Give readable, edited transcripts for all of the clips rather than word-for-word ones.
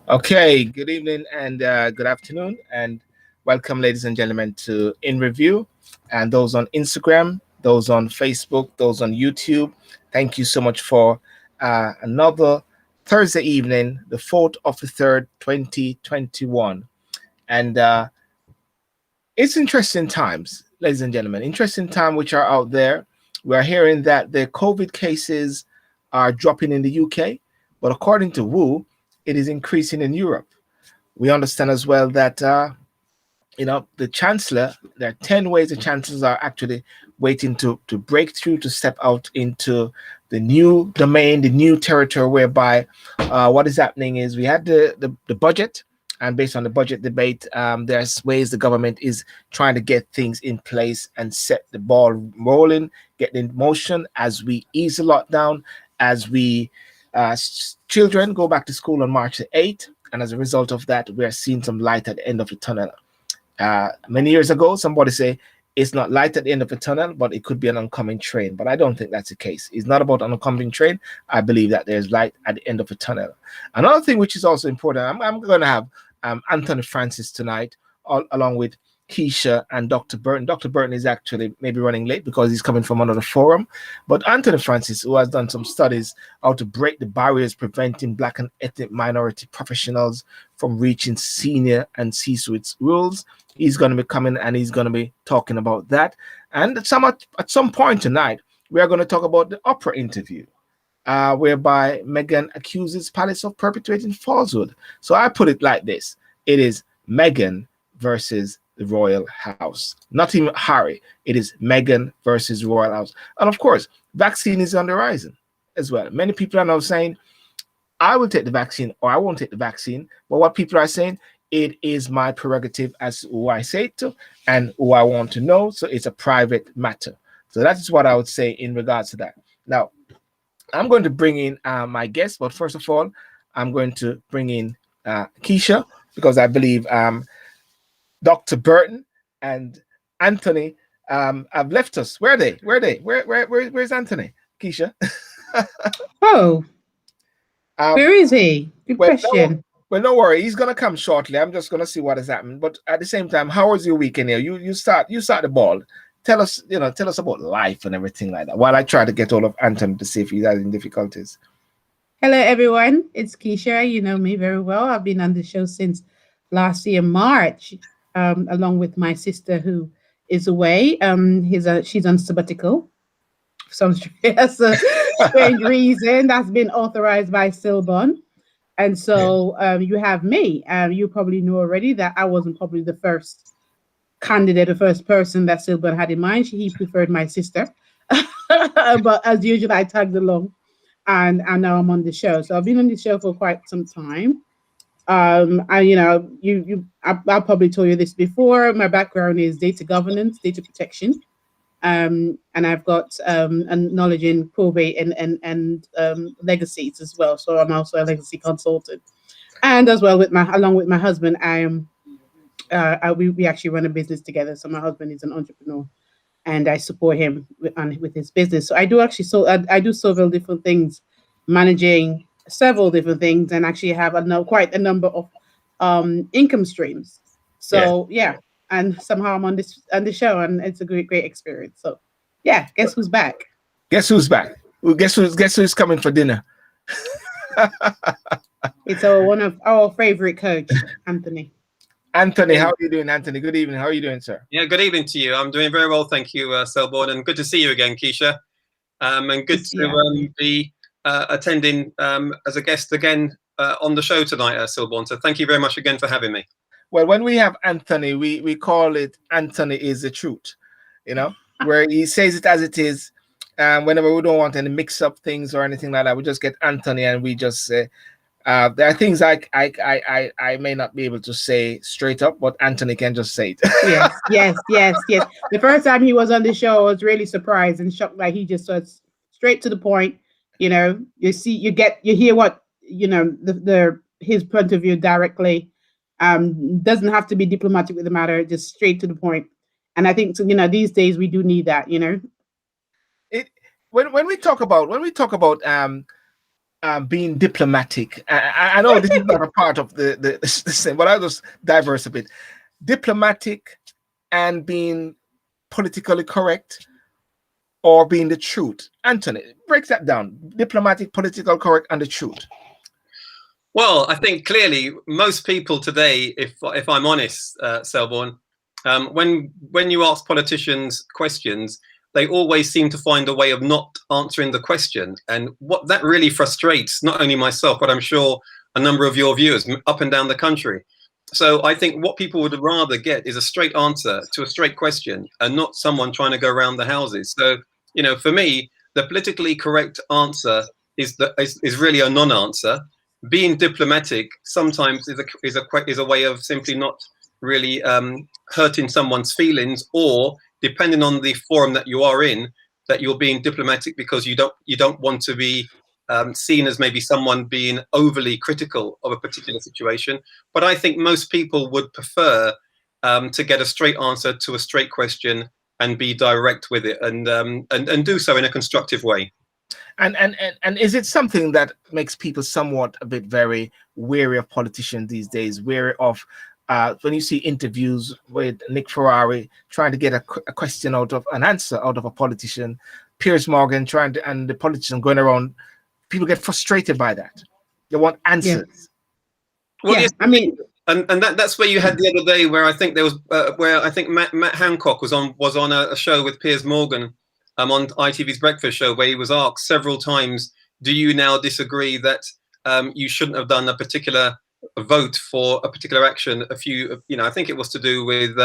Okay, good evening and good afternoon, and welcome, ladies and gentlemen, to In Review. And those on Instagram, those on Facebook, those on YouTube, thank you so much for another Thursday evening, the 4th of the 3rd, 2021. And it's interesting times, ladies and gentlemen, interesting time which are out there. We are hearing that the COVID cases are dropping in the UK, but according to WHO, it is increasing in Europe. We understand as well that the chancellor, there are 10 ways the chancellors are actually waiting to break through, to step out into the new domain, the new territory, whereby what is happening is we had the budget, and based on the budget debate, there's ways the government is trying to get things in place and set the ball rolling, get in motion as we ease the lockdown, as we children go back to school on March the 8th. And as a result of that, we are seeing some light at the end of the tunnel. Many years ago, somebody say it's not light at the end of the tunnel, but it could be an oncoming train. But I don't think that's the case. It's not about an oncoming train. I believe that there's light at the end of the tunnel. Another thing which is also important, I'm going to have Anthony Francis tonight, along with Keisha and Dr. Burton. Dr. Burton is actually maybe running late because he's coming from another forum. But Anthony Francis, who has done some studies how to break the barriers preventing Black and ethnic minority professionals from reaching senior and C-suite roles, he's going to be coming and he's going to be talking about that. And at some point tonight, we are going to talk about the Oprah interview, whereby Meghan accuses Palace of perpetrating falsehood. So I put it like this: it is Meghan versus the royal house. Not even Harry. It is Meghan versus royal house. And of course, vaccine is on the horizon as well. Many people are now saying, I will take the vaccine or I won't take the vaccine. But what people are saying, it is my prerogative as who I say it to and who I want to know. So it's a private matter. So that is what I would say in regards to that. Now, I'm going to bring in my guest, but first of all, I'm going to bring in Keisha, because I believe Dr. Burton and Anthony have left us. Where are they? Where's Anthony? Keisha? Oh, Um, where is he? Good well, no, question. well, no worry. He's gonna come shortly. I'm just gonna see what has happened. But at the same time, how was your weekend here? You start the ball. Tell us about life and everything like that. While I try to get hold of Anthony to see if he's having difficulties. Hello, everyone. It's Keisha. You know me very well. I've been on the show since last year, March, along with my sister who is away. She's on sabbatical for some strange reason that's been authorized by SYLBOURNE. And Yeah. so you have me. You probably know already that I wasn't probably the first candidate, the first person that SYLBOURNE had in mind. He preferred my sister. But as usual, I tagged along and now I'm on the show. So I've been on the show for quite some time. And I'll probably told you this before. My background is data governance, data protection, and I've got a knowledge in probate and legacies as well. So I'm also a legacy consultant, and as well along with my husband, I am. We actually run a business together. So my husband is an entrepreneur, and I support him with his business. So I do actually, I do several different things, managing several different things, and actually have quite a number of income streams. Yeah. So yeah, and somehow I'm on the show, and it's a great experience. So yeah, guess who's back? Guess who's back? Guess who's coming for dinner? It's one of our favorite coach, Anthony. Anthony, how are you doing, Anthony? Good evening. How are you doing, sir? Yeah, good evening to you. I'm doing very well, thank you, Selborne, and good to see you again, Keisha. And good to be attending as a guest again on the show tonight, Selborne. So thank you very much again for having me. Well, when we have Anthony, we call it Anthony is the truth, where he says it as it is. Whenever we don't want any mix-up things or anything like that, we just get Anthony and we just say, there are things I may not be able to say straight up, but Anthony can just say it. yes. The first time he was on the show, I was really surprised and shocked. Like he just was straight to the point. You hear what his point of view directly. Doesn't have to be diplomatic with the matter, just straight to the point. And I think these days we do need that. When we talk about being diplomatic. I know this is not a part of the same, but I'll just diverse a bit. Diplomatic and being politically correct, or being the truth. Anthony, break that down. Diplomatic, political correct, and the truth. Well, I think clearly most people today, if I'm honest, Selborne, when you ask politicians questions, they always seem to find a way of not answering the question. And what that really frustrates, not only myself, but I'm sure a number of your viewers up and down the country. So I think what people would rather get is a straight answer to a straight question, and not someone trying to go around the houses. So, for me, the politically correct answer is really a non-answer. Being diplomatic sometimes is a way of simply not really hurting someone's feelings, or depending on the forum that you are in, that you're being diplomatic because you don't want to be seen as maybe someone being overly critical of a particular situation. But I think most people would prefer to get a straight answer to a straight question and be direct with it, and do so in a constructive way. And is it something that makes people somewhat a bit very wary of politicians these days, wary of when you see interviews with Nick Ferrari trying to get a question out of an answer out of a politician, Piers Morgan and the politician going around, people get frustrated by that. They want answers. Yeah. Well, yeah, yes, I mean, and that's where you had the other day where I think there was where I think Matt Hancock was on a show with Piers Morgan on ITV's Breakfast Show, where he was asked several times, do you now disagree that you shouldn't have done a particular vote for a particular action? I think it was to do with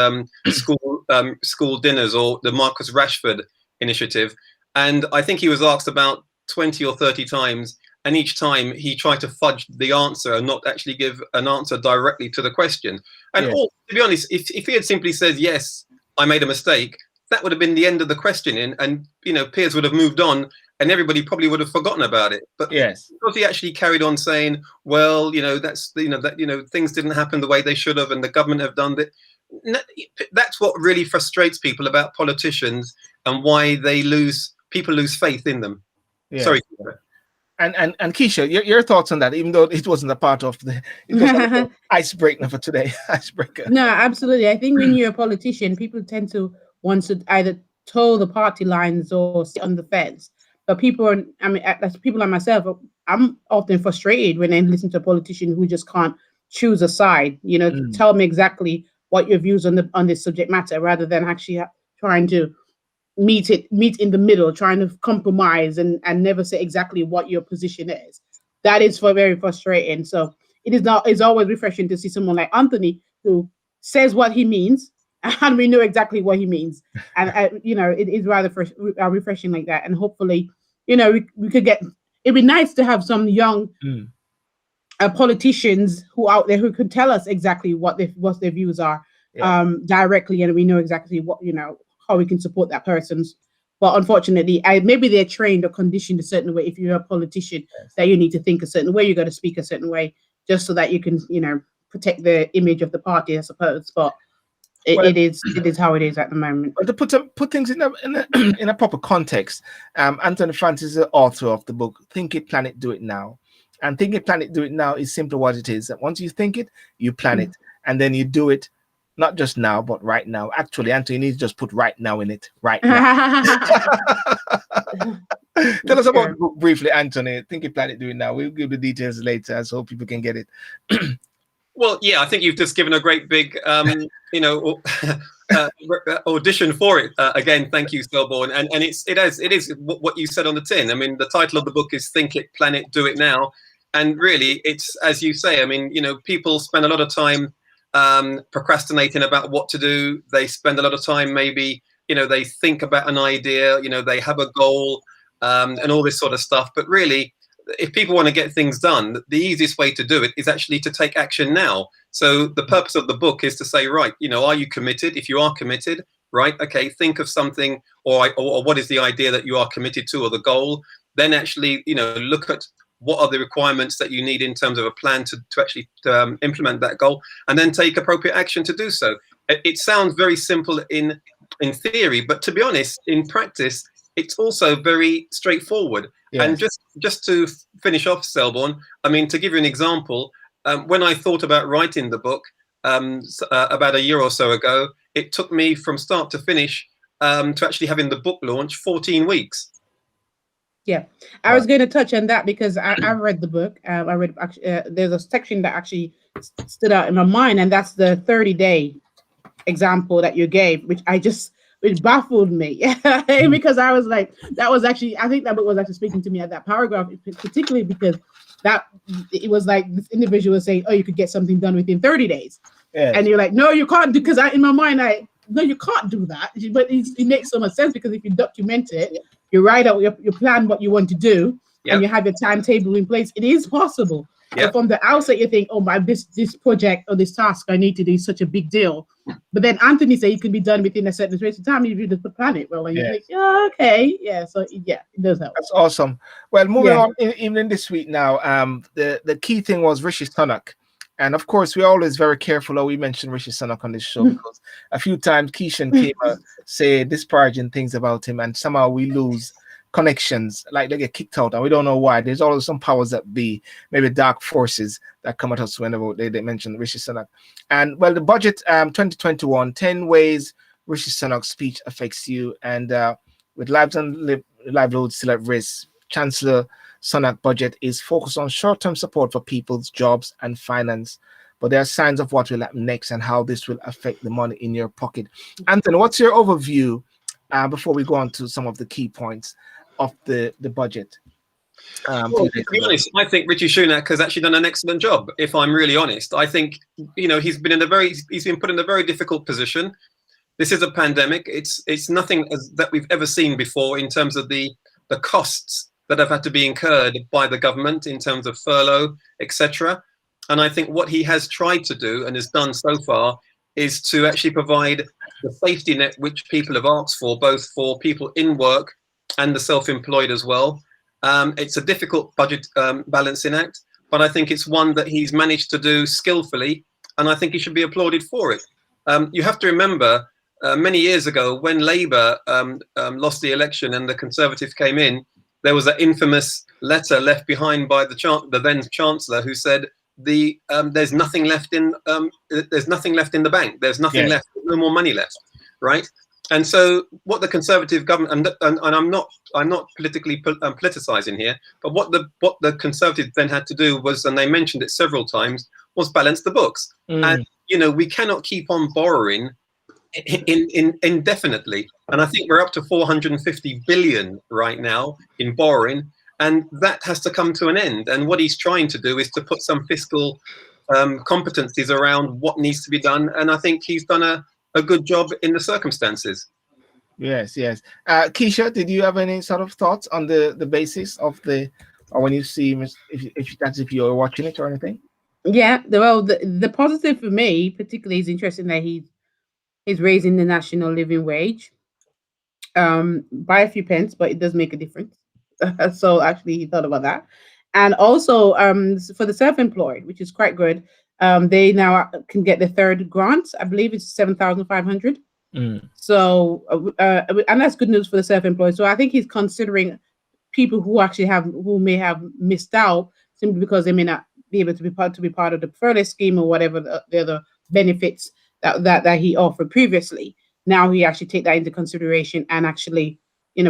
school dinners, or the Marcus Rashford initiative. And I think he was asked about 20 or 30 times, and each time he tried to fudge the answer and not actually give an answer directly to the question. And Yeah. to be honest, if he had simply said, yes, I made a mistake, that would have been the end of the question, and Piers would have moved on, and everybody probably would have forgotten about it. But Yes, because he actually carried on saying, well, that's things didn't happen the way they should have, and the government have done it. That's what really frustrates people about politicians, and why people lose faith in them. yes. Sorry. And Keisha, your thoughts on that, even though it wasn't a part of it was an icebreaker for today. Icebreaker. No, absolutely. I think when you're a politician, people tend to want to either toe the party lines or sit on the fence. But people as people like myself, I'm often frustrated when I listen to a politician who just can't choose a side. Tell me exactly what your views on this subject matter, rather than actually trying to meet in the middle, trying to compromise and never say exactly what your position is. That is very frustrating. So it's always refreshing to see someone like Anthony who says what he means, and we know exactly what he means. And it is rather refreshing like that. And hopefully, we could get. It'd be nice to have some young politicians who out there who could tell us exactly what their views are directly, and we know exactly what how we can support that person's. But unfortunately, maybe they're trained or conditioned a certain way. If you're a politician, that you need to think a certain way, you got to speak a certain way, just so that you can, protect the image of the party, I suppose. But it is how it is at the moment. But to put things in a proper context, Anthony Francis is the author of the book Think It, Plan It, Do It Now. And Think It, Plan It, Do It Now is simply what it is. That once you think it, you plan it, and then you do it. Not just now, but right now. Actually, Anthony needs to just put right now in it. Right now. Tell us about the book briefly, Anthony. Think It, Plan It, Do It Now. We'll give the details later so people can get it. Well, yeah, I think you've just given a great big, audition for it. Again, thank you, Selborne. And it is what you said on the tin. I mean, the title of the book is Think It, Plan It, Do It Now. And really, it's, as you say, I mean, people spend a lot of time procrastinating about what to do. They spend a lot of time, maybe, they think about an idea, they have a goal, and all this sort of stuff. But really, if people want to get things done, the easiest way to do it is actually to take action now. So the purpose of the book is to say, right, are you committed? If you are committed, right, okay, think of something, or what is the idea that you are committed to, or the goal. Then actually, look at what are the requirements that you need in terms of a plan to actually implement that goal, and then take appropriate action to do so. It sounds very simple in theory, but to be honest, in practice, it's also very straightforward. Yes. And just to finish off, Selborne, I mean, to give you an example, when I thought about writing the book about a year or so ago, it took me from start to finish to actually having the book launch 14 weeks. Yeah, I was going to touch on that because I read the book. I read there's a section that actually stood out in my mind, and that's the 30-day example that you gave, which baffled me because I was like, that was actually, I think that book was actually speaking to me at that paragraph, particularly because it was like this individual was saying, oh, you could get something done within 30 days. Yes. And you're like, no, you can't do, because in my mind, no, you can't do that. But it makes so much sense because if you document it, you write out your plan, what you want to do, and you have your timetable in place, it is possible. But from the outset, you think, oh, this project or this task I need to do is such a big deal. But then Anthony said it can be done within a certain space of time if you just plan it well. And you think, oh, okay, so it does help. That's awesome. Well, moving on, even this week now, the key thing was Rishi Sunak. And of course, we're always very careful how we mention Rishi Sunak on this show because a few times Keisha and Kima say disparaging things about him, and somehow we lose connections, like they get kicked out, and we don't know why. There's always some powers that be, maybe dark forces that come at us whenever they mention Rishi Sunak. And well, the budget 2021, 10 ways Rishi Sunak's speech affects you, and with lives and livelihoods still at risk, Chancellor Sunak budget is focused on short-term support for people's jobs and finance, but there are signs of what will happen next and how this will affect the money in your pocket. Anthony, what's your overview before we go on to some of the key points of the budget? Well, to be honest, I think Rishi Sunak has actually done an excellent job. If I'm really honest, I think he's been put in a very difficult position. This is a pandemic. It's nothing that we've ever seen before in terms of the costs that have had to be incurred by the government in terms of furlough, etc. And I think what he has tried to do and has done so far is to actually provide the safety net which people have asked for, both for people in work and the self-employed as well. It's a difficult budget balancing act, but I think it's one that he's managed to do skillfully, and I think he should be applauded for it. You have to remember, many years ago, when Labour lost the election and the Conservatives came in, there was that infamous letter left behind by the then Chancellor, who said, "There's nothing left in the bank. There's nothing left. No more money left." Right. And so, what the Conservative government and I'm not politically politicizing here, but what the Conservatives then had to do was, and they mentioned it several times, was balance the books. And we cannot keep on borrowing indefinitely, and I think we're up to 450 billion right now in borrowing, and that has to come to an end. And what he's trying to do is to put some fiscal competencies around what needs to be done, and I think he's done a good job in the circumstances. Yes. Keisha, did you have any sort of thoughts on the basis of or when you see if you're watching it or anything? Yeah, well, the positive for me particularly is interesting that he's raising the national living wage by a few pence, but it does make a difference. So actually he thought about that. And also for the self-employed, which is quite good, they now can get the third grant. I believe it's 7,500. So and that's good news for the self-employed. So I think he's considering people who may have missed out simply because they may not be able to be part of the furlough scheme or whatever the other benefits that he offered previously. Now he actually take that into consideration and actually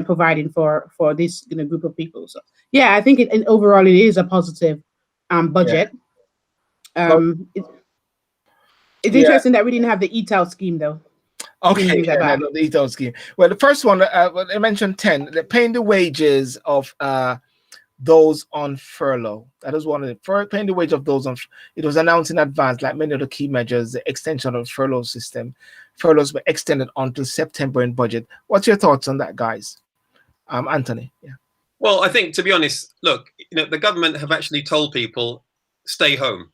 providing for this group of people. So yeah, I think overall it is a positive budget. It's interesting that we didn't have the eat-out scheme though. Okay, the eat-out scheme. Well, the first one, I mentioned 10, paying the wages of those on furlough. That is one of the paying the wage of those on. It was announced in advance, like many of the key measures, the extension of the furlough system. Furloughs were extended until September in budget. What's your thoughts on that, guys? Anthony. Yeah. Well, I think, to be honest, look, the government have actually told people stay home.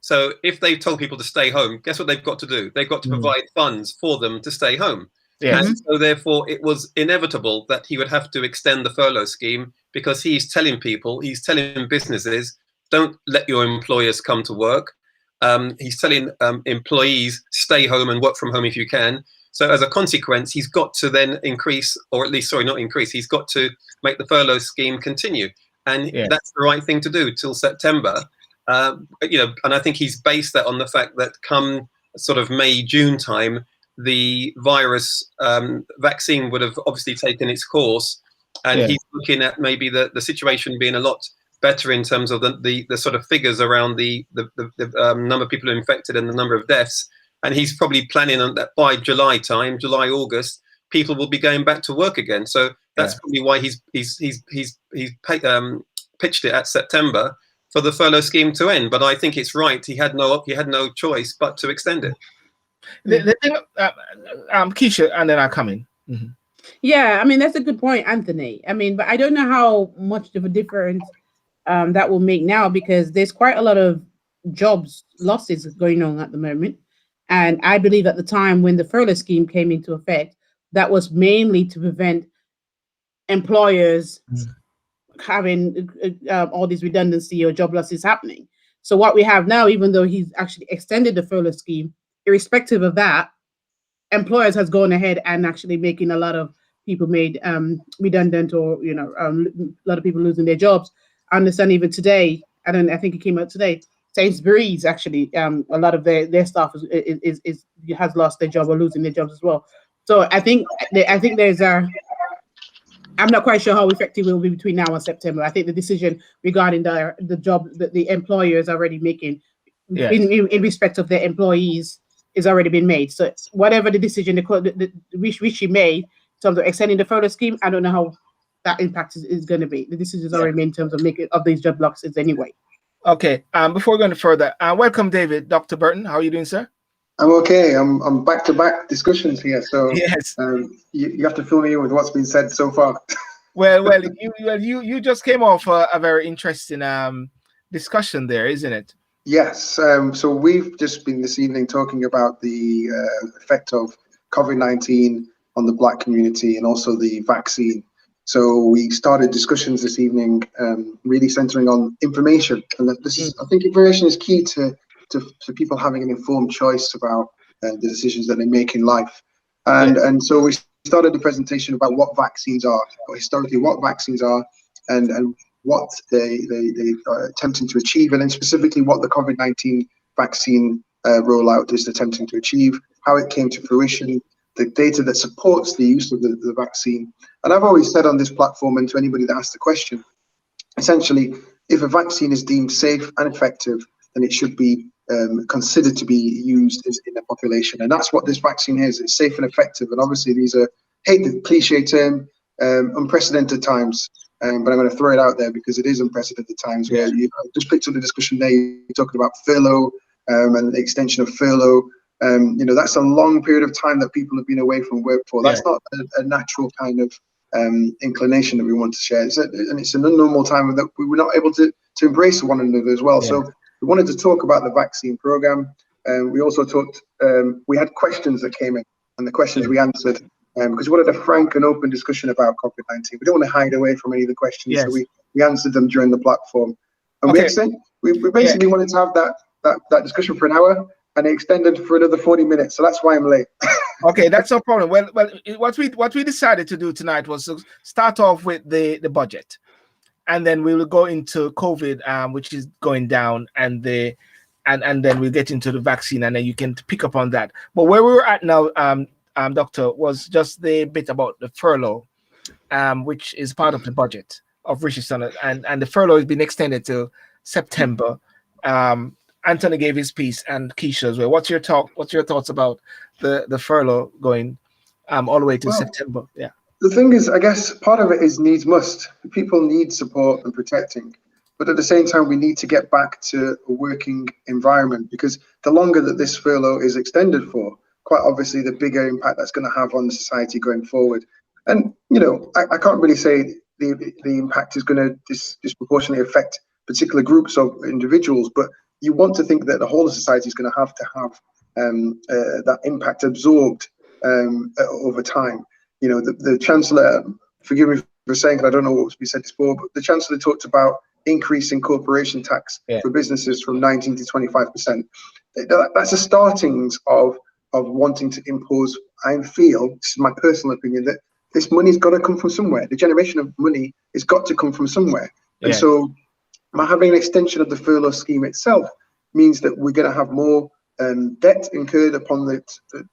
So if they've told people to stay home, guess what they've got to do? They've got to provide funds for them to stay home. Yes. And so therefore it was inevitable that he would have to extend the furlough scheme, because he's telling businesses, don't let your employers come to work. He's telling employees, stay home and work from home if you can. So as a consequence, he's got to then increase, or at least, sorry, not increase, he's got to make the furlough scheme continue. And that's the right thing to do till September. You know, and I think he's based that on the fact that come sort of May, June time, the virus vaccine would have obviously taken its course. And he's looking at maybe the situation being a lot better in terms of the sort of figures around the number of people who are infected and the number of deaths. And he's probably planning on that by July time, July, August, people will be going back to work again. So that's probably why he's pitched it at September for the furlough scheme to end. But I think it's right. He had no choice but to extend it. The thing, Keisha, and then I'll come in. Mm-hmm. Yeah, I mean, that's a good point, Anthony. I mean, but I don't know how much of a difference that will make now, because there's quite a lot of jobs losses going on at the moment. And I believe at the time when the furlough scheme came into effect, that was mainly to prevent employers having all these redundancy or job losses happening. So what we have now, even though he's actually extended the furlough scheme, irrespective of that, employers has gone ahead and actually making a lot of people made redundant, or a lot of people losing their jobs. I understand even today, I think it came out today, Sainsbury's actually a lot of their staff has lost their job or losing their jobs as well. So I think there's I'm not quite sure how effective it will be between now and September. I think the decision regarding the job that the employer is already making in respect of their employees is already been made. So whatever the decision which he made in terms of extending the furlough scheme, I don't know how that impact is going to be. The decision is already made in terms of making of these job losses anyway. Okay. Before going further, welcome, David. Dr. Burton, how are you doing, sir? I'm okay. I'm back-to-back discussions here, so yes. You have to fill me in with what's been said so far. well, you just came off a very interesting discussion there, isn't it? Yes. So we've just been this evening talking about the effect of COVID-19 on the Black community and also the vaccine. So we started discussions this evening, really centering on information, and that I think information is key to people having an informed choice about the decisions that they make in life. And so we started the presentation about what vaccines are, or historically what vaccines are, and what they are attempting to achieve, and then specifically what the COVID-19 vaccine rollout is attempting to achieve, how it came to fruition, the data that supports the use of the vaccine. And I've always said on this platform, and to anybody that asked the question, essentially, if a vaccine is deemed safe and effective, then it should be considered to be used in the population. And that's what this vaccine is. It's safe and effective. And obviously these are, hate the cliche term, unprecedented times. But I'm going to throw it out there because it is unprecedented times. Where you just picked up the discussion there, you're talking about furlough and the extension of furlough. That's a long period of time that people have been away from work for. That's not a natural kind of inclination that we want to share. And it's an abnormal time that we were not able to embrace one another as well. So we wanted to talk about the vaccine program. We also talked, we had questions that came in, and the questions we answered, because we wanted a frank and open discussion about COVID-19. We don't want to hide away from any of the questions, so we answered them during the platform. And we basically wanted to have that discussion for an hour, and it extended for another 40 minutes. So that's why I'm late. Okay, that's no problem. Well, what we decided to do tonight was to start off with the budget, and then we will go into COVID, which is going down, and then we'll get into the vaccine, and then you can pick up on that. But where we were at now, Doctor, was just the bit about the furlough, which is part of the budget of Richardson, and the furlough has been extended to September. Anthony gave his piece, and Keisha as well. What's your thoughts about the furlough going all the way to September? Yeah. The thing is, I guess part of it is needs must. People need support and protecting, but at the same time, we need to get back to a working environment, because the longer that this furlough is extended for, quite obviously, the bigger impact that's going to have on the society going forward. And I can't really say the impact is going to disproportionately affect particular groups of individuals, but you want to think that the whole of society is going to have that impact absorbed over time. The Chancellor, forgive me for saying that I don't know what was being said before, but the Chancellor talked about increasing corporation tax for businesses from 19 to 25%. That's a starting of of wanting to impose. I feel, this is my personal opinion, that this money's got to come from somewhere. The generation of money has got to come from somewhere. And so by having an extension of the furlough scheme itself means that we're going to have more debt incurred upon the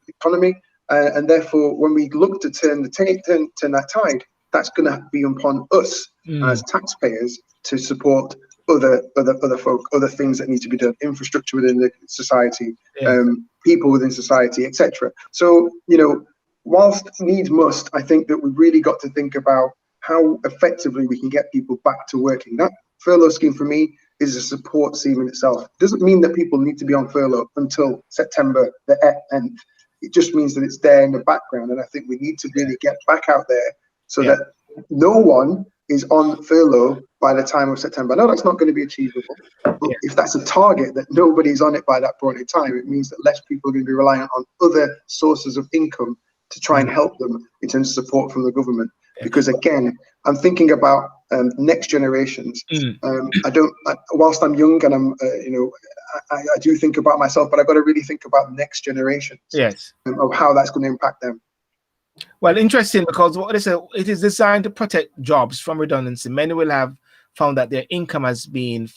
economy. And therefore, when we look to turn that tide, that's going to be upon us as taxpayers to support other folk, other things that need to be done, infrastructure within the society, people within society, etc. So, you know, whilst needs must, I think that we've really got to think about how effectively we can get people back to working. That furlough scheme for me is a support scheme in itself. It doesn't mean that people need to be on furlough until September the end. It just means that it's there in the background, and I think we need to really get back out there so that no one is on furlough by the time of September. I know that's not going to be achievable, but if that's a target that nobody's on it by that point in time, it means that less people are going to be reliant on other sources of income to try and help them in terms of support from the government. Because again, I'm thinking about next generations. Whilst I'm young and I'm, I do think about myself, but I've got to really think about next generations. Of how that's going to impact them. Well, interesting, because what it is designed to protect jobs from redundancy. Many will have found that their income has been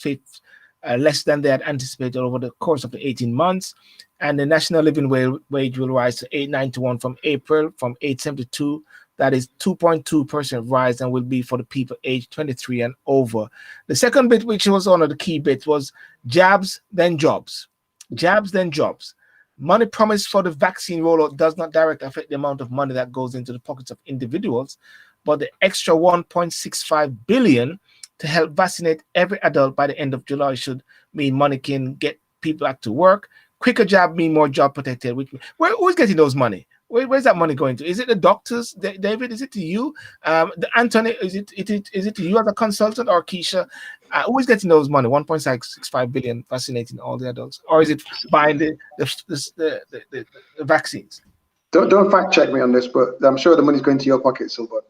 less than they had anticipated over the course of the 18 months. And the national living wage will rise to $8.91 from April, from $8.72. That is 2.2% rise, and will be for the people aged 23 and over. The second bit, which was one of the key bits, was jabs, then jobs. Jabs, then jobs. Money promised for the vaccine rollout does not directly affect the amount of money that goes into the pockets of individuals, but the extra $1.65 billion to help vaccinate every adult by the end of July should mean money can get people back to work. Quicker jab mean more job protected. Who's getting those money? Where's that money going to? Is it the doctors, David? Is it to you? Anthony, is it to you as a consultant, or Keisha? Who is getting those money? 1.65 billion vaccinating all the adults, or is it buying the vaccines? Don't fact check me on this, but I'm sure the money's going to your pocket, SYLBOURNE.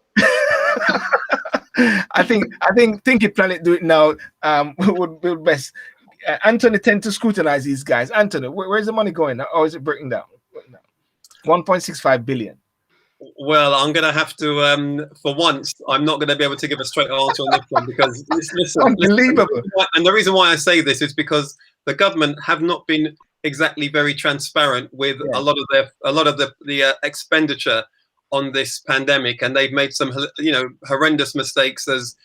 I think Think It Planet Do It Now would be best. Anthony tend to scrutinize these guys. Anthony, where's the money going, or is it breaking down? 1.65 billion. Well, I'm going to have to, for once, I'm not going to be able to give a straight answer on this one, because listen, unbelievable. And the reason why I say this is because the government have not been exactly very transparent with a lot of the expenditure on this pandemic, and they've made some horrendous mistakes, as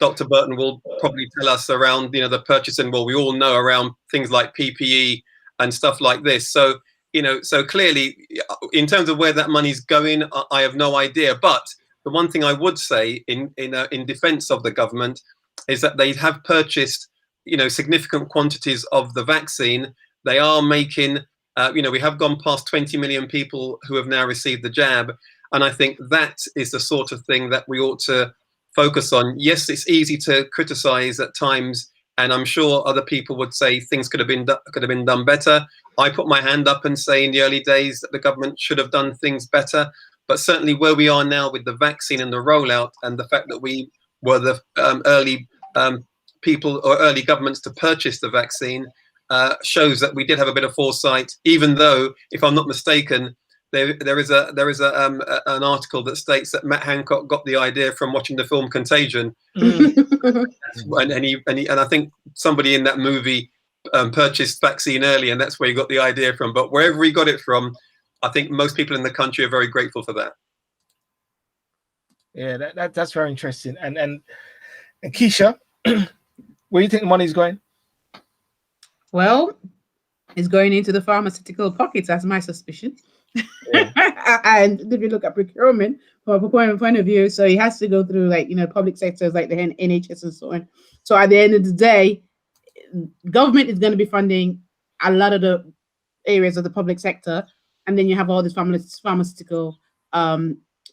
Dr. Burton will probably tell us, around the purchasing. Well, we all know around things like PPE and stuff like this. So so clearly, in terms of where that money's going, I have no idea. But the one thing I would say in defense of the government is that they have purchased, significant quantities of the vaccine. They are making, we have gone past 20 million people who have now received the jab. And I think that is the sort of thing that we ought to focus on. Yes, it's easy to criticize at times, and I'm sure other people would say things could have been done better. I put my hand up and say in the early days that the government should have done things better. But certainly where we are now with the vaccine and the rollout, and the fact that we were the early people or early governments to purchase the vaccine, shows that we did have a bit of foresight. Even though, if I'm not mistaken, there is an article that states that Matt Hancock got the idea from watching the film Contagion, and I think somebody in that movie purchased vaccine early, and that's where he got the idea from. But wherever he got it from, I think most people in the country are very grateful for that. Yeah, that's very interesting. And Keisha, where do you think the money is going? Well, it's going into the pharmaceutical pockets. That's my suspicion. And if you look at procurement from a point of view, so it has to go through public sectors like the NHS and so on. So at the end of the day, government is going to be funding a lot of the areas of the public sector, and then you have all these pharmaceutical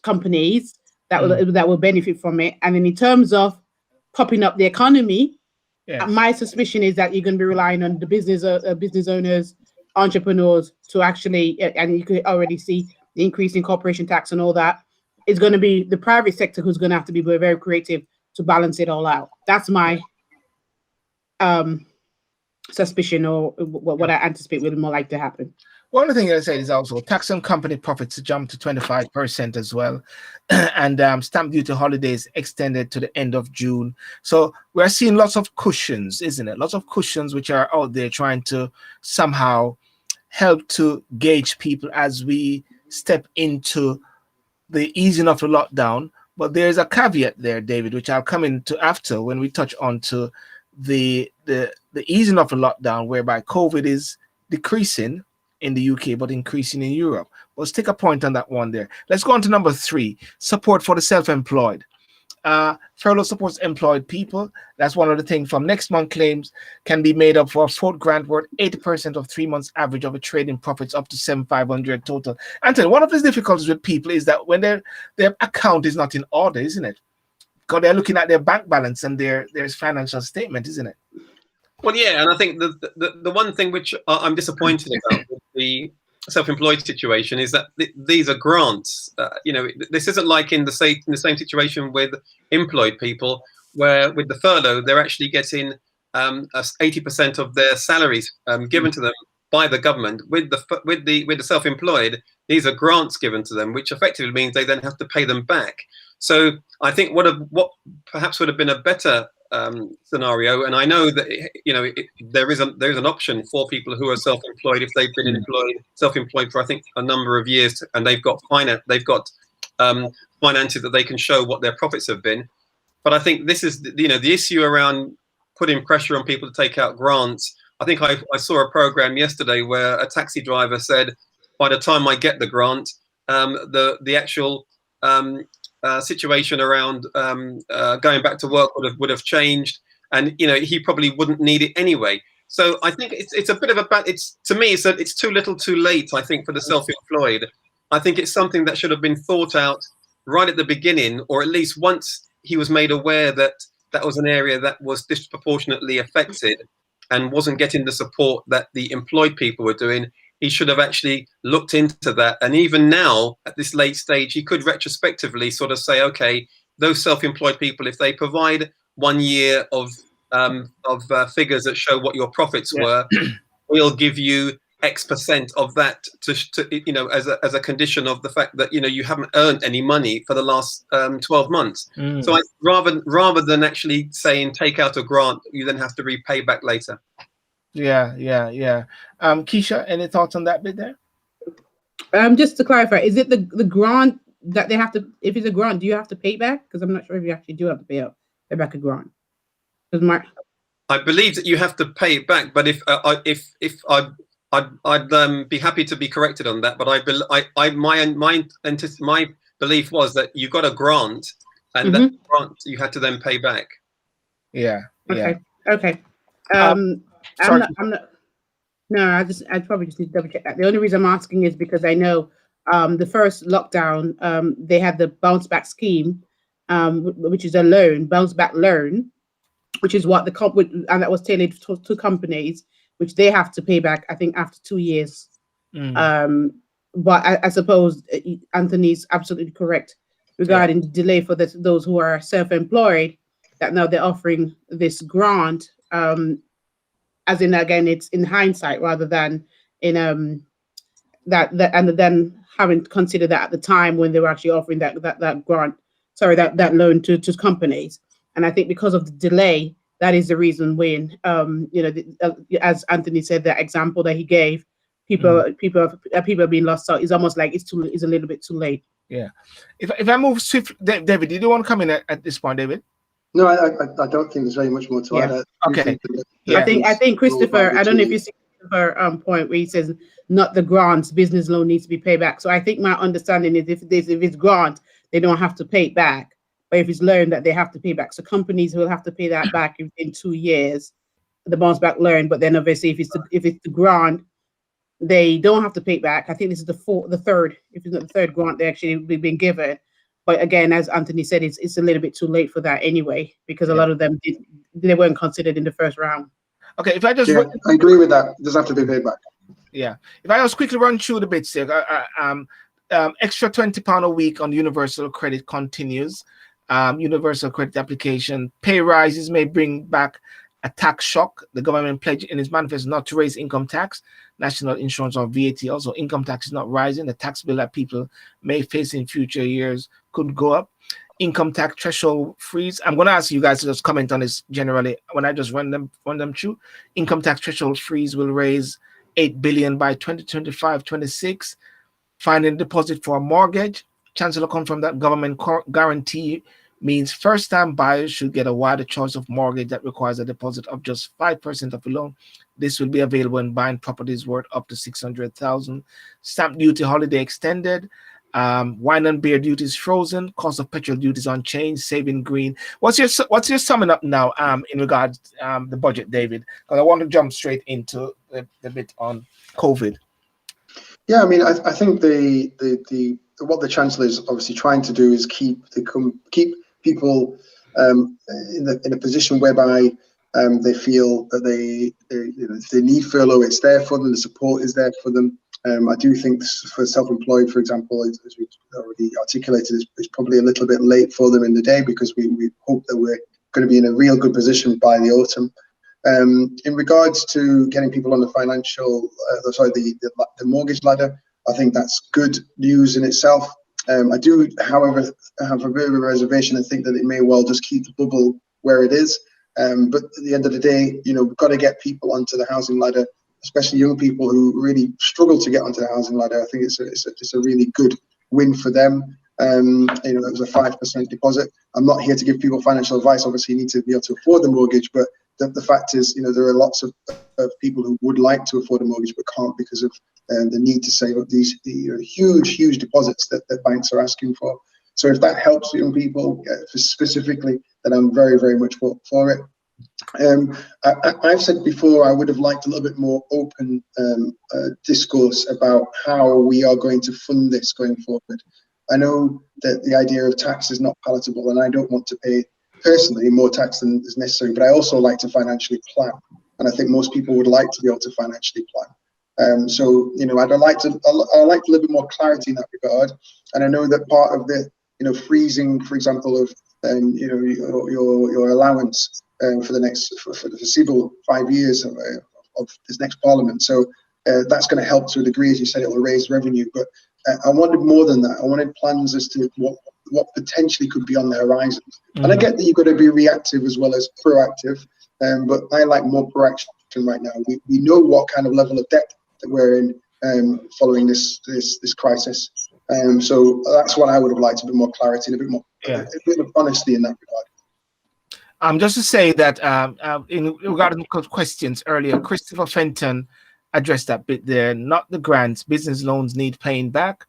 companies that will benefit from it. And then in terms of popping up the economy, my suspicion is that you're going to be relying on the business owners, entrepreneurs to actually, and you could already see the increase in corporation tax and all that. It's going to be the private sector who's going to have to be very, very creative to balance it all out. That's my suspicion or what I anticipate will more like to happen. One of the things I said is also tax on company profits to jump to 25% as well, and stamp duty holidays extended to the end of June. So we're seeing lots of cushions, isn't it? Lots of cushions which are out there trying to somehow help to gauge people as we step into the easing of the lockdown. But there's a caveat there, David, which I'll come into after when we touch on to the easing of the lockdown, whereby COVID is decreasing in the UK, but increasing in Europe. Let's take a point on that one there. Let's go on to number 3, support for the self-employed. Furlough supports employed people. That's one of the things. From next month, claims can be made up for $4,000 worth 80% of 3 months average of a trading profits up to $7,500 total. Anthony, one of the difficulties with people is that when their account is not in order, isn't it? Because they're looking at their bank balance and their financial statement, isn't it? Well, yeah, and I think the one thing which I'm disappointed about with the self-employed situation is that these are grants. This isn't like in the same situation with employed people, where with the furlough they're actually getting 80% of their salaries given to them by the government. With the self-employed, these are grants given to them, which effectively means they then have to pay them back. So I think what perhaps would have been a better scenario, and I know that there is an option for people who are self-employed if they've been self-employed for I think a number of years, and they've got finances that they can show what their profits have been. But I think this is the issue around putting pressure on people to take out grants. I think I saw a program yesterday where a taxi driver said, by the time I get the grant, the actual situation around going back to work would have changed, and he probably wouldn't need it anyway. So I think it's a bit of to me it's too little too late, I think, for the self-employed. I think it's something that should have been thought out right at the beginning, or at least once he was made aware that that was an area that was disproportionately affected and wasn't getting the support that the employed people were doing. He should have actually looked into that. And even now, at this late stage, he could retrospectively sort of say, okay, those self-employed people, if they provide 1 year of figures that show what your profits were, we'll give you X% of that as a condition of the fact that you haven't earned any money for the last 12 months. So rather than actually saying take out a grant, you then have to repay back later. Yeah. Keisha, any thoughts on that bit there? Just to clarify, is it the grant that they have to? If it's a grant, do you have to pay back? Because I'm not sure if you actually do have to pay back a grant. I believe that you have to pay it back, but if I'd be happy to be corrected on that. But my belief was that you got a grant, and that grant you had to then pay back. Yeah. Okay. Sorry. I probably just need to double check that. The only reason I'm asking is because I know the first lockdown, they had the bounce back scheme, which is a bounce back loan, which is what and that was tailored to companies, which they have to pay back, I think, after 2 years. But I suppose Anthony's absolutely correct regarding the delay for those who are self-employed, that now they're offering this grant, as in, again, it's in hindsight rather than in that and then having to consider that at the time when they were actually offering that grant, that loan to companies. And I think because of the delay, that is the reason when as Anthony said, that example that he gave, people are being lost out. It's almost like it's a little bit too late. Yeah. If I move swift, David, did you want to come in at this point, David? No, I don't think there's very much more to add. Okay. I think Christopher, I don't know if you see Christopher point where he says not the grants, business loan needs to be paid back. So I think my understanding is if it's grant, they don't have to pay it back. But if it's loan, that they have to pay back. So companies will have to pay that back in 2 years, the bounce back loan. But then obviously if it's the grant, they don't have to pay it back. I think this is the third, if it's not the third grant they actually been given. But again, as Anthony said, it's a little bit too late for that anyway, because a lot of them they weren't considered in the first round. Okay, if I just I agree with that. It does have to be paid back. Yeah, if I just quickly run through the bits here, extra £20 a week on universal credit continues. Universal credit application, pay rises may bring back a tax shock. The government pledged in its manifesto not to raise income tax, national insurance, or VAT. Also, income tax is not rising. The tax bill that people may face in future years could go up. Income tax threshold freeze. I'm going to ask you guys to just comment on this generally. When I just run them through, income tax threshold freeze will raise $8 billion by 2025-26. Finding deposit for a mortgage. Chancellor confirmed that government guarantee means first-time buyers should get a wider choice of mortgage that requires a deposit of just 5% of the loan. This will be available in buying properties worth up to $600,000. Stamp duty holiday extended. Wine and beer duties frozen. Cost of petrol duties unchanged. Saving green. What's your summing up now in regards the budget, David? Because I want to jump straight into the bit on COVID. Yeah, I mean, I think the what the Chancellor is obviously trying to do is keep people in a position whereby they feel that if they need furlough, it's there for them. The support is there for them. I do think for self-employed, for example, as we've already articulated, it's probably a little bit late for them in the day, because we hope that we're going to be in a real good position by the autumn. In regards to getting people on the the mortgage ladder, I think that's good news in itself. I do, however, have a bit of a reservation and think that it may well just keep the bubble where it is. But at the end of the day, we've got to get people onto the housing ladder, especially young people who really struggle to get onto the housing ladder. I think it's a really good win for them. It was a 5% deposit. I'm not here to give people financial advice. Obviously, you need to be able to afford the mortgage, but the fact is, there are lots of people who would like to afford a mortgage but can't because of the need to save up these huge deposits that banks are asking for. So if that helps young people specifically, then I'm very, very much for it. I've said before, I would have liked a little bit more open discourse about how we are going to fund this going forward. I know that the idea of tax is not palatable, and I don't want to pay personally more tax than is necessary, but I also like to financially plan, and I think most people would like to be able to financially plan. So I'd like a little bit more clarity in that regard. And I know that part of the freezing, for example, of your allowance for the foreseeable 5 years of this next Parliament. So that's going to help to a degree, as you said, it will raise revenue. But I wanted more than that. I wanted plans as to what potentially could be on the horizon. Mm-hmm. And I get that you've got to be reactive as well as proactive, but I like more proaction right now. We know what kind of level of debt that we're in following this crisis. So that's what I would have liked, a bit more clarity and a bit of honesty in that regard. Just to say that in regarding questions earlier, Christopher Fenton addressed that bit there. Not the grants, business loans need paying back.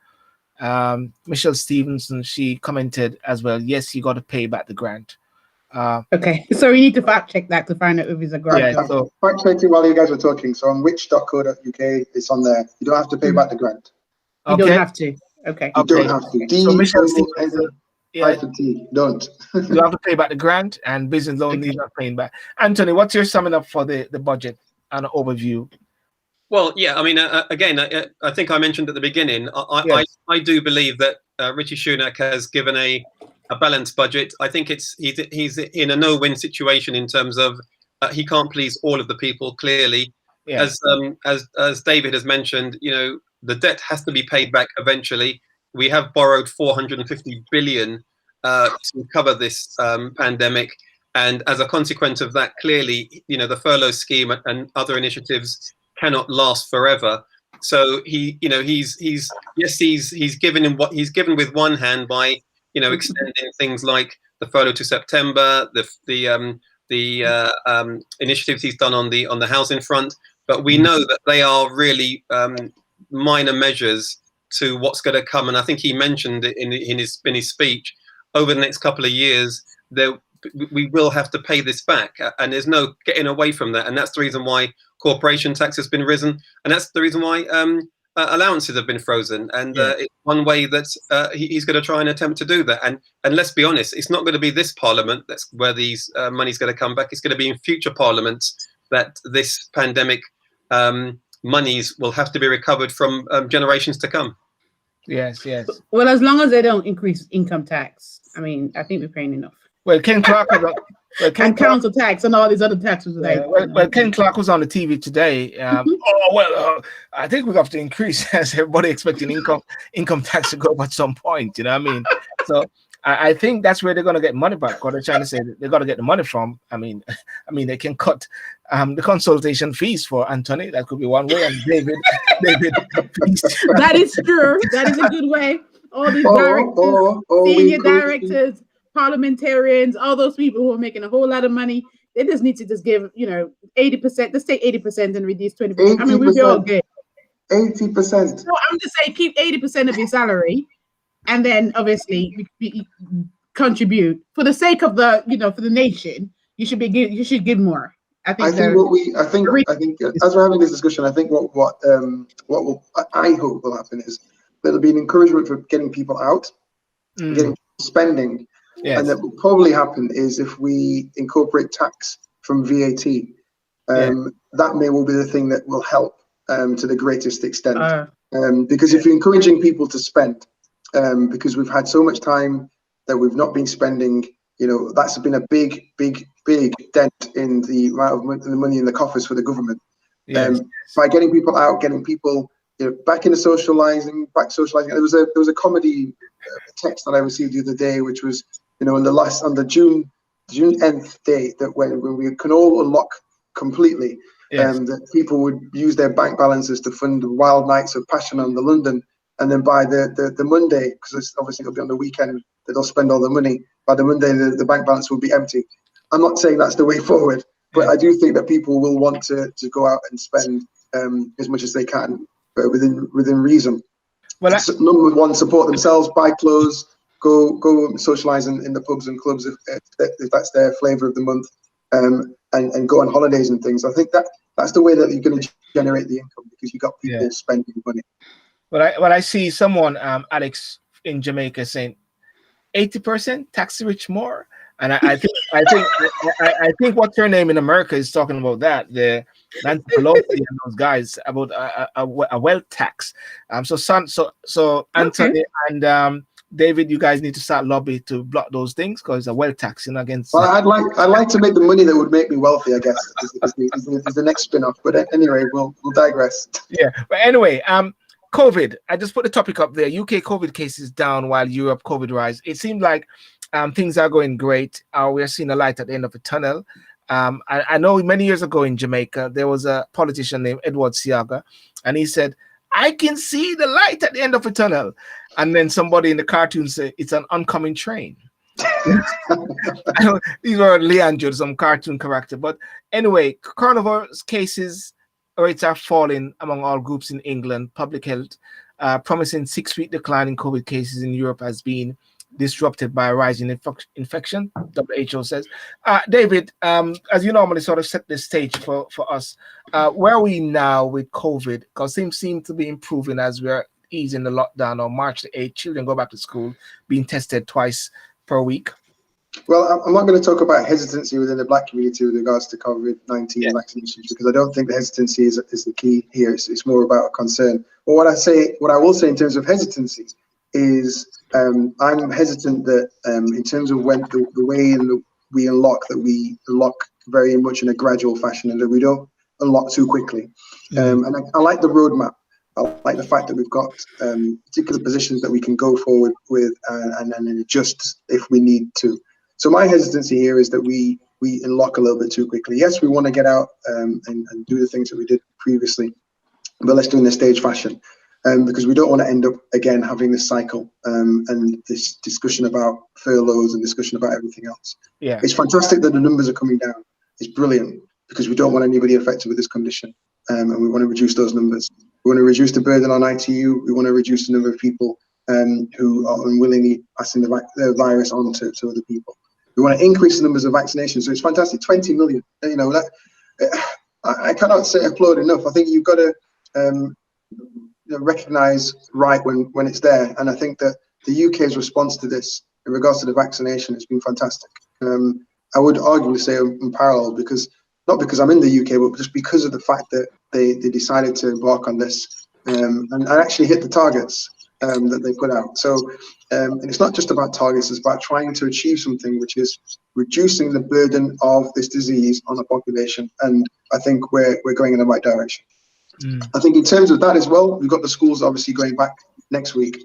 Michelle Stevenson, she commented as well, yes, you got to pay back the grant. Okay, so we need to fact check that to find out if it's a grant. Yeah, so fact checking while you guys were talking. So on which.co.uk, it's on there. You don't have to pay back the grant. You don't have to. Okay. You don't have to. So Michelle Stevenson, don't. You have to pay back the grant, and business loan need not paying back. Anthony, what's your summing up for the budget and overview? Well, yeah, I mean, again, I think I mentioned at the beginning, I do believe that Richie Sunak has given a balanced budget. I think he's in a no-win situation in terms of he can't please all of the people, clearly. Yeah. As David has mentioned, the debt has to be paid back eventually. We have borrowed 450 billion to cover this pandemic. And as a consequence of that, clearly, the furlough scheme and other initiatives cannot last forever. So he's given with one hand by extending things like the furlough to September, the initiatives he's done on the housing front, but we know that they are really minor measures to what's going to come. And I think he mentioned it in his speech. Over the next couple of years, we will have to pay this back, and there's no getting away from that. And that's the reason why corporation tax has been risen, and that's the reason why allowances have been frozen. And it's one way that he's going to try and attempt to do that. And let's be honest, it's not going to be this Parliament that's where these money's going to come back. It's going to be in future parliaments that this pandemic monies will have to be recovered from generations to come. Yes. Well, as long as they don't increase income tax, I mean, I think we're paying enough. Well, Ken Clark was on, well, Ken and Clark, council tax and all these other taxes. yeah, well, Ken Clark was on the TV today. I think we have to increase as everybody expecting income tax to go up at some point. You know what I mean? So I think that's where they're going to get money back. What they're trying to say, they're going to get the money from. I mean, they can cut the consultation fees for Anthony. That could be one way. And David, that is true. That is a good way. All these directors, senior directors, parliamentarians, all those people who are making a whole lot of money, they just need to just give 80%. Let's take 80% and reduce 20%. I mean, we'll be all good. 80%. So I'm just saying, keep 80% of your salary, and then obviously we contribute for the sake of the for the nation. You should give more. I think as we're having this discussion, I think what I hope will happen is there'll be an encouragement for getting people out, getting spending, and that will probably happen is if we incorporate tax from VAT. That may well be the thing that will help to the greatest extent, because if you're encouraging people to spend, because we've had so much time that we've not been spending, that's been a big dent in the amount of money in the coffers for the government. By getting people out, getting people back into socializing. There was a comedy text that I received the other day, which was on the June 10th day, that when we can all unlock completely, that people would use their bank balances to fund wild nights of passion on the London, and then by the Monday, because obviously it'll be on the weekend that they'll spend all the money. By the Monday, the bank balance will be empty. I'm not saying that's the way forward, but I do think that people will want to go out and spend as much as they can, but within reason. Well, number one, support themselves, buy clothes, go socialize in the pubs and clubs if that's their flavor of the month, and go on holidays and things. I think that's the way that you're going to generate the income, because you got people spending money. Well, I see someone, Alex in Jamaica, saying 80% tax rich more, and I think what's her name in America is talking about that, the Nancy Pelosi and those guys, about a wealth tax. So Anthony and David, you guys need to start lobby to block those things, because a wealth tax against. Well, I'd like to make the money that would make me wealthy, I guess, is the next spin-off. But anyway, we'll digress. Yeah, but anyway, COVID. I just put the topic up there. UK COVID cases down while Europe COVID rise. It seemed like things are going great. We're seeing a light at the end of the tunnel. I know many years ago in Jamaica, there was a politician named Edward Siaga, and he said, "I can see the light at the end of the tunnel." And then somebody in the cartoon said, "It's an oncoming train." These were Leandro, some cartoon character. But anyway, coronavirus cases rates are falling among all groups in England. Public health promising 6-week decline in COVID cases in Europe has been disrupted by a rising infection, WHO says. David, as you normally sort of set the stage for us, where are we now with COVID? Because things seem to be improving as we're easing the lockdown. On March the 8th, children go back to school, being tested twice per week. Well, I'm not going to talk about hesitancy within the Black community with regards to COVID-19 vaccinations, because I don't think the hesitancy is the key here. It's more about a concern. But what I will say in terms of hesitancy is I'm hesitant that in terms of when the way we unlock, that we unlock very much in a gradual fashion, and that we don't unlock too quickly. And I like the roadmap. I like the fact that we've got particular positions that we can go forward with and then adjust if we need to. So my hesitancy here is that we unlock a little bit too quickly. Yes, we want to get out and do the things that we did previously, but let's do it in a stage fashion, because we don't want to end up again having this cycle and this discussion about furloughs and discussion about everything else. Yeah, it's fantastic that the numbers are coming down. It's brilliant, because we don't want anybody affected with this condition, and we want to reduce those numbers. We want to reduce the burden on ITU. We want to reduce the number of people who are unwillingly passing the virus on to other people. We want to increase the numbers of vaccinations. So it's fantastic, 20 million. I cannot say applaud enough. I think you've got to recognise right when it's there. And I think that the UK's response to this in regards to the vaccination has been fantastic. I would arguably say unparalleled, because not because I'm in the UK, but just because of the fact that they decided to embark on this and actually hit the targets. that they put out. So, and it's not just about targets, it's about trying to achieve something which is reducing the burden of this disease on the population. And I think we're going in the right direction. I think in terms of that as well, we've got the schools obviously going back next week.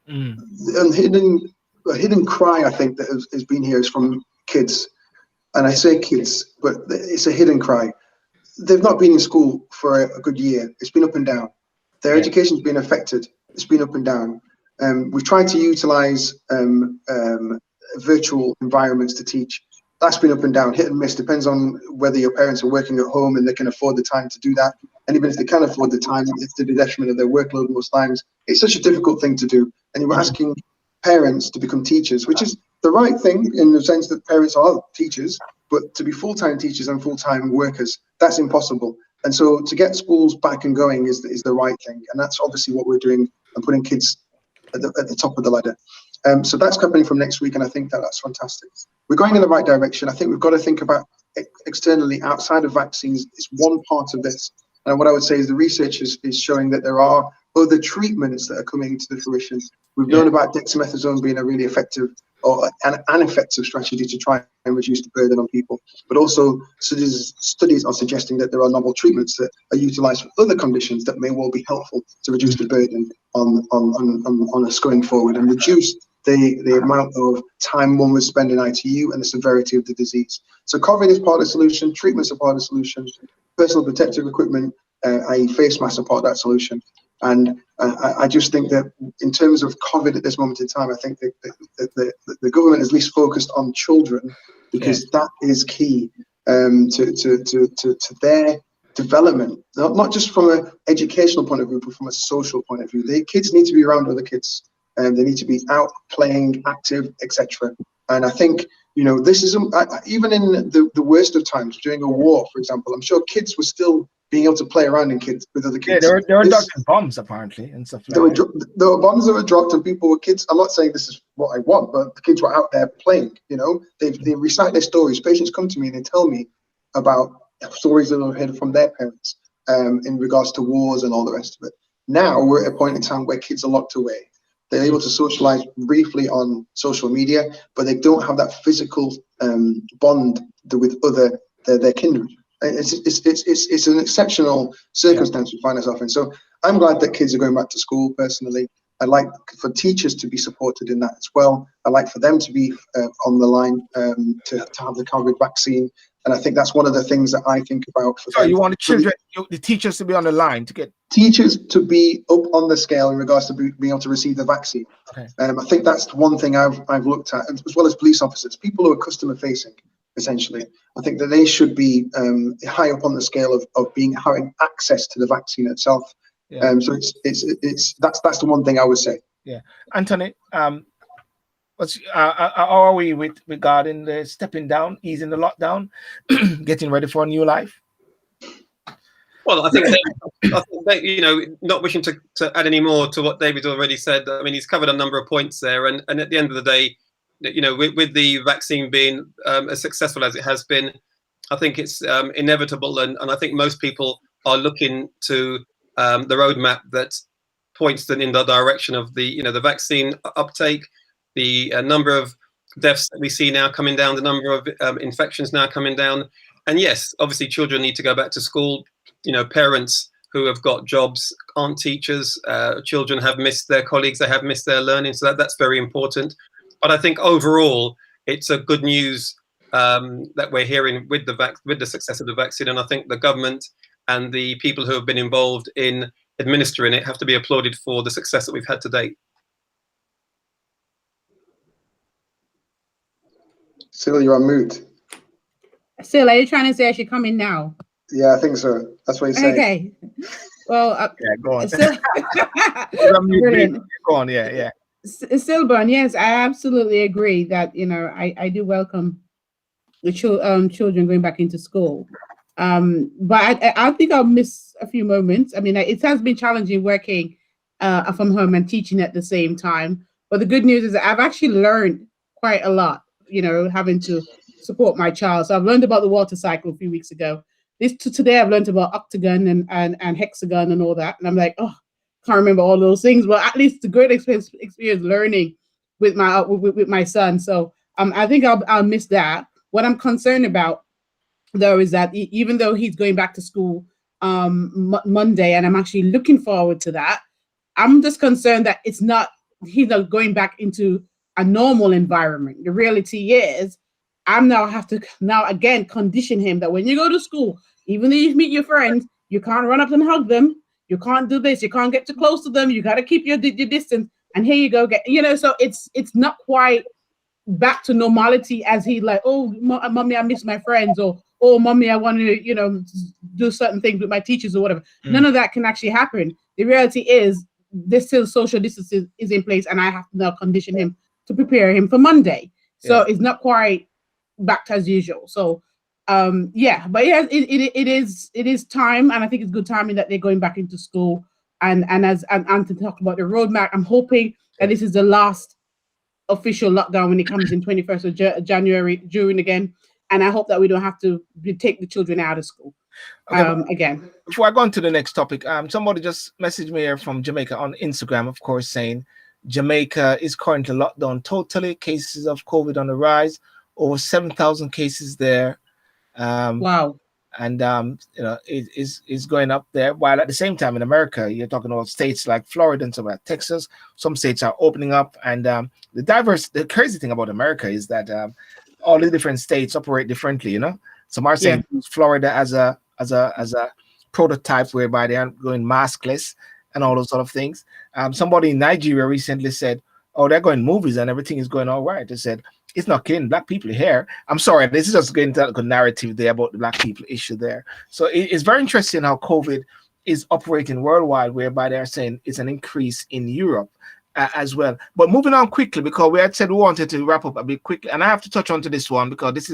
And a hidden cry, I think, that has been here is from kids. And I say kids, but it's a hidden cry. They've not been in school for a good year. It's been up and down. Their education's been affected. It's been up and down. We've tried to utilize virtual environments to teach. That's been up and down, hit and miss. Depends on whether your parents are working at home and they can afford the time to do that. And even if they can afford the time, it's to the detriment of their workload most times. It's such a difficult thing to do. And you're asking parents to become teachers, which is the right thing in the sense that parents are teachers, but to be full-time teachers and full-time workers, that's impossible. And so to get schools back and going is the right thing. And that's obviously what we're doing and putting kids at the top of the ladder. So that's happening from next week, and I think that's fantastic. We're going in the right direction. I think we've got to think about externally, outside of vaccines. It's one part of this. And what I would say is the research is showing that there are other treatments that are coming to the fruition. We've known about dexamethasone being a really effective or an effective strategy to try and reduce the burden on people. But also studies are suggesting that there are novel treatments that are utilized for other conditions that may well be helpful to reduce the burden on us going forward and reduce the amount of time one would spend in ITU and the severity of the disease. So COVID is part of the solution, treatments are part of the solution, personal protective equipment, i.e. face masks are part of that solution. And I just think that in terms of COVID at this moment in time, I think that the government is least focused on children because that is key to their development, not just from an educational point of view, but from a social point of view. The kids need to be around other kids, and they need to be out playing, active, etc. And I think, you know, this is even in the worst of times during a war, for example. I'm sure kids were still being able to play around with other kids. Yeah, they were dropping bombs apparently and stuff like that. There were bombs that were dropped and people were kids. I'm not saying this is what I want, but the kids were out there playing. You know, they recite their stories. Patients come to me and they tell me about stories that they've heard from their parents in regards to wars and all the rest of it. Now we're at a point in time where kids are locked away. They're able to socialize briefly on social media, but they don't have that physical bond with their kindred. It's an exceptional circumstance we find ourselves in. So I'm glad that kids are going back to school. Personally, I'd like for teachers to be supported in that as well. I'd like for them to be on the line to have the COVID vaccine. And I think that's one of the things that I think about. So you want the children, the teachers to be on the line to get teachers to be up on the scale in regards to being able to receive the vaccine. Okay. I think that's one thing I've looked at, as well as police officers, people who are customer facing. Essentially, I think that they should be high up on the scale of having access to the vaccine itself. Yeah. So that's the one thing I would say. Yeah, Anthony, how are we regarding the stepping down, easing the lockdown, getting ready for a new life? Well, I think that, you know, not wishing to add any more to what David's already said. I mean, he's covered a number of points there, and at the end of the day, you know, with the vaccine being as successful as it has been, I think it's inevitable, and I think most people are looking to the roadmap that points them in the direction of the vaccine uptake, the number of deaths that we see now coming down, the number of infections now coming down, and yes, obviously children need to go back to school. You know, parents who have got jobs aren't teachers. Children have missed their colleagues, they have missed their learning, so that's very important. But I think overall, it's a good news that we're hearing with the success of the vaccine. And I think the government and the people who have been involved in administering it have to be applauded for the success that we've had to date. Syl, you're on mute. Syl, are you trying to say I should come in now? Yeah, I think so. That's what he's saying. Okay. Well, yeah, go on. Brilliant. Go on, yeah. SYLBOURNE, yes, I absolutely agree that, you know, I do welcome the children going back into school. But I think I'll miss a few moments. I mean, it has been challenging working from home and teaching at the same time. But the good news is that I've actually learned quite a lot, you know, having to support my child. So I've learned about the water cycle a few weeks ago. Today I've learned about octagon and hexagon and all that. And I'm like, oh, can't remember all those things, but at least a great experience learning with my son. So I think I'll miss that. What I'm concerned about though is that even though he's going back to school Monday, and I'm actually looking forward to that, I'm just concerned that he's not going back into a normal environment. The reality is I'm now have to again condition him that when you go to school, even though you meet your friends, you can't run up and hug them. You can't do this. You can't get too close to them. You got to keep your distance. And here you go, so it's not quite back to normality as he like, oh, mommy, I miss my friends, or oh, mommy, I want to, do certain things with my teachers or whatever. None of that can actually happen. The reality is this still social distancing is in place, and I have to now condition him to prepare him for Monday. So it's not quite back as usual. So but yeah, it is time, and I think it's good timing that they're going back into school. And as Anthony talked about the roadmap, I'm hoping that this is the last official lockdown when it comes in 21st of January, June again. And I hope that we don't have to take the children out of school again. Before I go on to the next topic, somebody just messaged me here from Jamaica on Instagram, of course, saying Jamaica is currently locked down totally. Cases of COVID on the rise, over 7,000 cases there. Wow. And it is going up there. While at the same time in America, you're talking about states like Florida and some like Texas. Some states are opening up, and the crazy thing about America is that all the different states operate differently. Some are saying use Florida as a prototype whereby they are going maskless and all those sort of things. Somebody in Nigeria recently said, "Oh, they're going movies and everything is going all right." They said, "It's not killing black people here." I'm sorry, this is just getting to a narrative there about the black people issue there. So it's very interesting how COVID is operating worldwide, whereby they're saying it's an increase in Europe as well. But moving on quickly, because we had said we wanted to wrap up a bit quickly, and I have to touch on to this one because this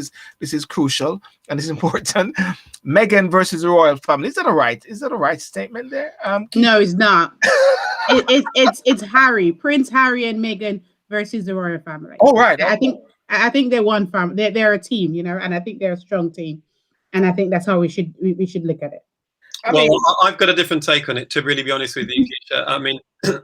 is crucial and it's important. Meghan versus the royal family. Is that a right statement there? No, it's not. It's Harry, Prince Harry and Meghan versus the royal family. Oh, right. I think they're one family. They're a team, and I think they're a strong team, and I think that's how we should look at it. I've got a different take on it, to really be honest with you, Keisha. I mean,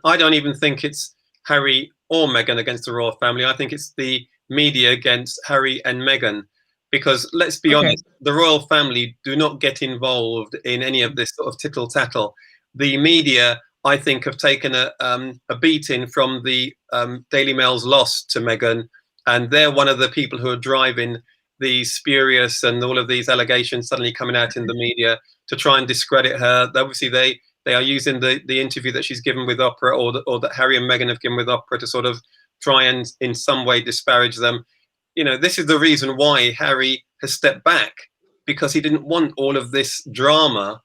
I don't even think it's Harry or Meghan against the royal family. I think it's the media against Harry and Meghan, because let's be honest, the royal family do not get involved in any of this sort of tittle tattle. The media, I think, have taken a beating from the Daily Mail's loss to Meghan, and they're one of the people who are driving the spurious and all of these allegations suddenly coming out in the media to try and discredit her. Obviously, they are using the interview that she's given with Oprah, or that Harry and Meghan have given with Oprah, to sort of try and in some way disparage them. This is the reason why Harry has stepped back, because he didn't want all of this drama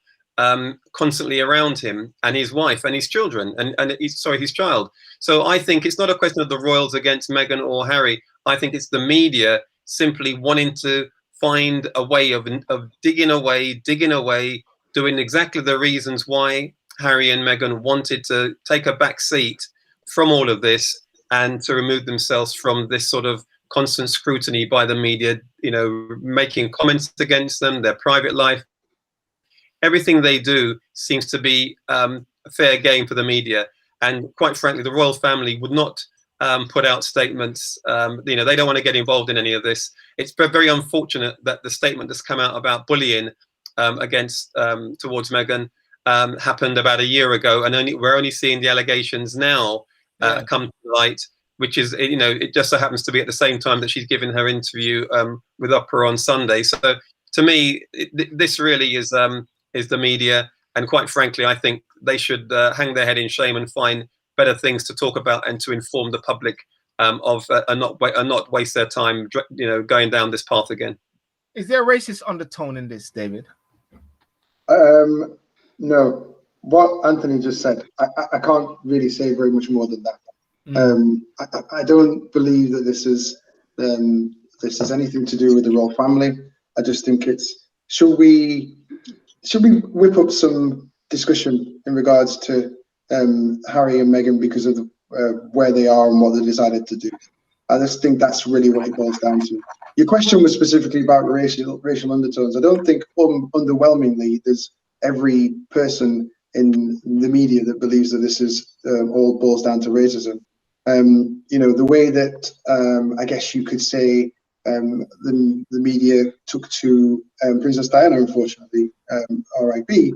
constantly around him and his wife and his children and his child. So I think it's not a question of the royals against Meghan or Harry. I think it's the media simply wanting to find a way of digging away, doing exactly the reasons why Harry and Meghan wanted to take a back seat from all of this and to remove themselves from this sort of constant scrutiny by the media, making comments against them, their private life. Everything they do seems to be a fair game for the media. And quite frankly, the royal family would not put out statements. They don't want to get involved in any of this. It's very unfortunate that the statement that's come out about bullying towards Meghan happened about a year ago, and we're only seeing the allegations now come to light, which is, it just so happens to be at the same time that she's giving her interview with Oprah on Sunday. So to me, this really is the media, and quite frankly, I think they should hang their head in shame and find better things to talk about and to inform the public and not waste their time, going down this path again. Is there a racist undertone in this, David? No. What Anthony just said, I can't really say very much more than that. I don't believe that this is anything to do with the royal family. I just think it's should we whip up some discussion in regards to Harry and Meghan because of where they are and what they decided to do. I just think that's really what it boils down to. Your question was specifically about racial undertones. I don't think underwhelmingly there's every person in the media that believes that this is all boils down to racism. The way that I guess you could say the media took to Princess Diana, unfortunately, R.I.P.,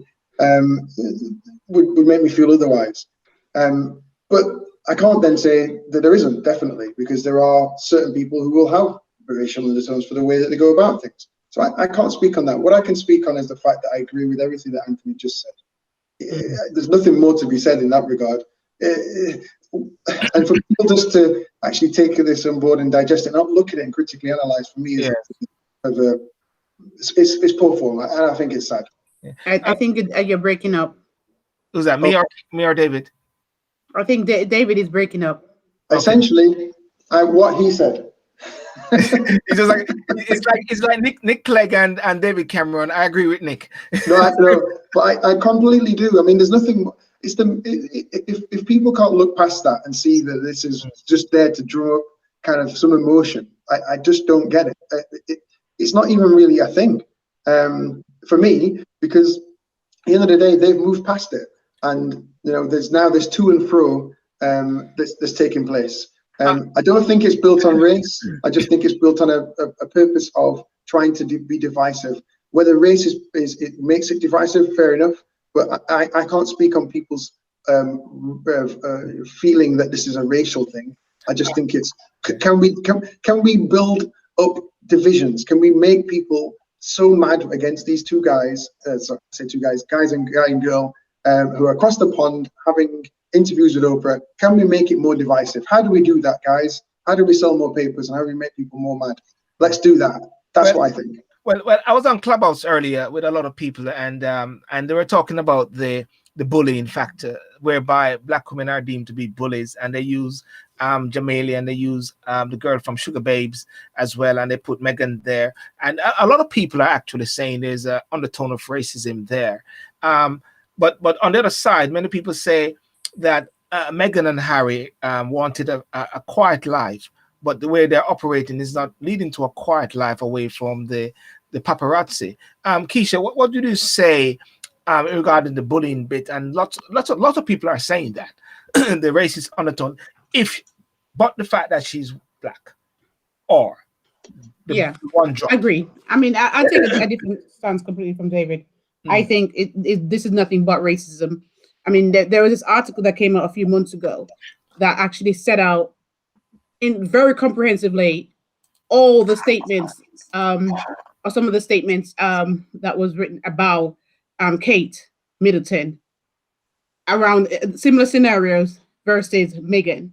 would make me feel otherwise. But I can't then say that there isn't, definitely, because there are certain people who will have racial undertones for the way that they go about things. So I can't speak on that. What I can speak on is the fact that I agree with everything that Anthony just said. There's nothing more to be said in that regard. And for people just to actually take this on board and digest it, not look at it and critically analyze, for me, it's poor form, and I think it's sad. I think you're breaking up. Who's that? Me or David? I think David is breaking up. Essentially, what he said. it's like Nick Clegg and David Cameron. I agree with Nick. But I completely do. I mean, there's nothing. If people can't look past that and see that this is just there to draw up kind of some emotion, I just don't get it. It's not even really a thing for me, because at the end of the day, they've moved past it, and there's this to and fro that's taking place. I don't think it's built on race. I just think it's built on a purpose of trying to be divisive. Whether race it makes it divisive, fair enough. But I can't speak on people's feeling that this is a racial thing. I just think it's can we build up divisions? Can we make people so mad against these two guys? Guys and girl who are across the pond having interviews with Oprah? Can we make it more divisive? How do we do that, guys? How do we sell more papers and how do we make people more mad? Let's do that. That's what I think. Well, I was on Clubhouse earlier with a lot of people, and they were talking about the bullying factor, whereby black women are deemed to be bullies, and they use Jamali, and they use the girl from Sugar Babes as well, and they put Meghan there, and a lot of people are actually saying there's an undertone of racism there. But on the other side, many people say that Meghan and Harry wanted a quiet life, but the way they're operating is not leading to a quiet life away from the paparazzi. Keisha, what did you say regarding the bullying bit? And lots of people are saying that the racist undertone, but the fact that she's black, or the one drop. I agree. I mean, I take a different stance completely from David. I think this is nothing but racism. I mean, there was this article that came out a few months ago that actually set out in very comprehensively all the statements, or some of the statements that was written about Kate Middleton around similar scenarios versus Meghan.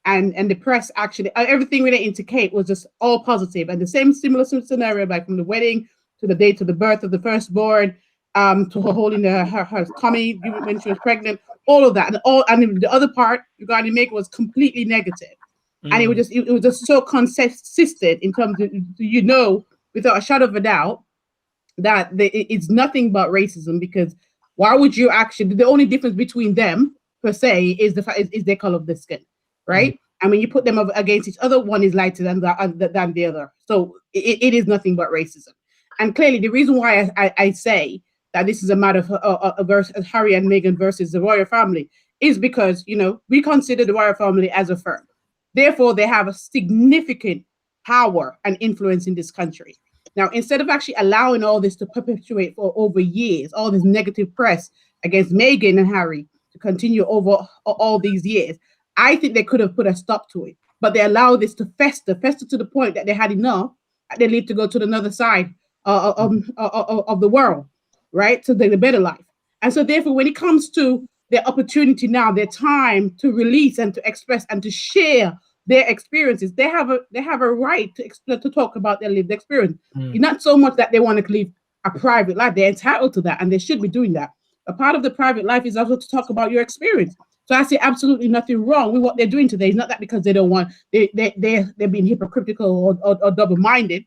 And the press actually, everything relating to Kate was just all positive, and the same similar scenario, like from the wedding to the date of the birth of the firstborn, to her holding her tummy when she was pregnant, all of that, and the other part regarding Meghan was completely negative. And it was just so consistent in terms of, without a shadow of a doubt, that it's nothing but racism. Because why would you actually? The only difference between them per se is the fact is their color of the skin, right? And when you put them against each other, one is lighter than the other. So it is nothing but racism. And clearly, the reason why I say that this is a matter of Harry and Meghan versus the royal family is because we consider the royal family as a firm. Therefore, they have a significant power and influence in this country. Now, instead of actually allowing all this to perpetuate for over years, all this negative press against Meghan and Harry to continue over all these years, I think they could have put a stop to it. But they allowed this to fester to the point that they had enough, and they leave to go to another side of the world, right? To the better life. And so therefore, when it comes to their opportunity now, their time to release and to express and to share their experiences, they have a right to talk about their lived experience. Not so much that they want to live a private life. They're entitled to that, and they should be doing that. A part of the private life is also to talk about your experience. So I see absolutely nothing wrong with what they're doing today. It's not that because they don't want, they're being hypocritical or double-minded.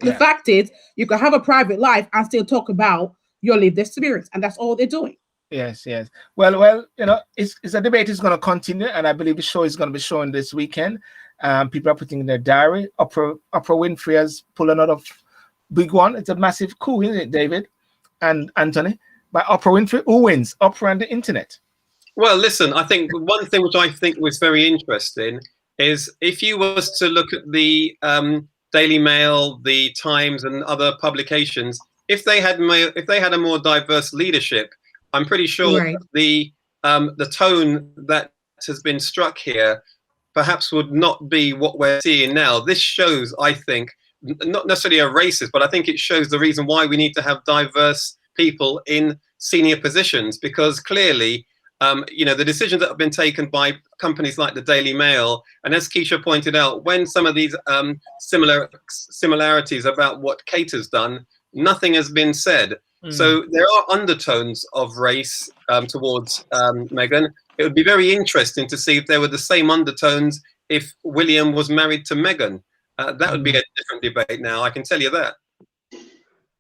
The fact is, you can have a private life and still talk about your lived experience, and that's all they're doing. Yes. Well, it's a debate is going to continue, and I believe the show is going to be showing this weekend. People are putting in their diary. Oprah Winfrey has pulled another big one. It's a massive coup, isn't it, David and Anthony? by Oprah Winfrey. Who wins, Oprah and the internet? Well, listen, I think one thing which I think was very interesting is if you was to look at the Daily Mail, the Times, and other publications, if they had a more diverse leadership, I'm pretty sure Right. the tone that has been struck here perhaps would not be what we're seeing now. This shows, I think, not necessarily a racist, but I think it shows the reason why we need to have diverse people in senior positions, because clearly, you know, the decisions that have been taken by companies like the Daily Mail, and as Keisha pointed out, when some of these similarities about what Kate has done, nothing has been said. So there are undertones of race towards Meghan. It would be very interesting to see if there were the same undertones if William was married to Meghan. That would be a different debate now, I can tell you that.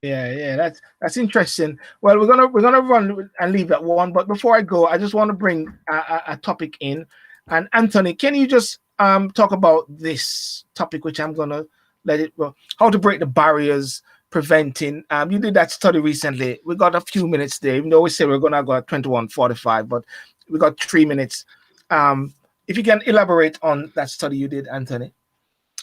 Yeah, that's interesting. Well, we're gonna run and leave that one, but before I go, I just want to bring a topic in. And Anthony, can you just talk about this topic, which I'm gonna let it go, how to break the barriers preventing. You did that study recently. We got a few minutes there, even though we say we're gonna go at 21:45, but we got 3 minutes. If you can elaborate on that study you did, Anthony,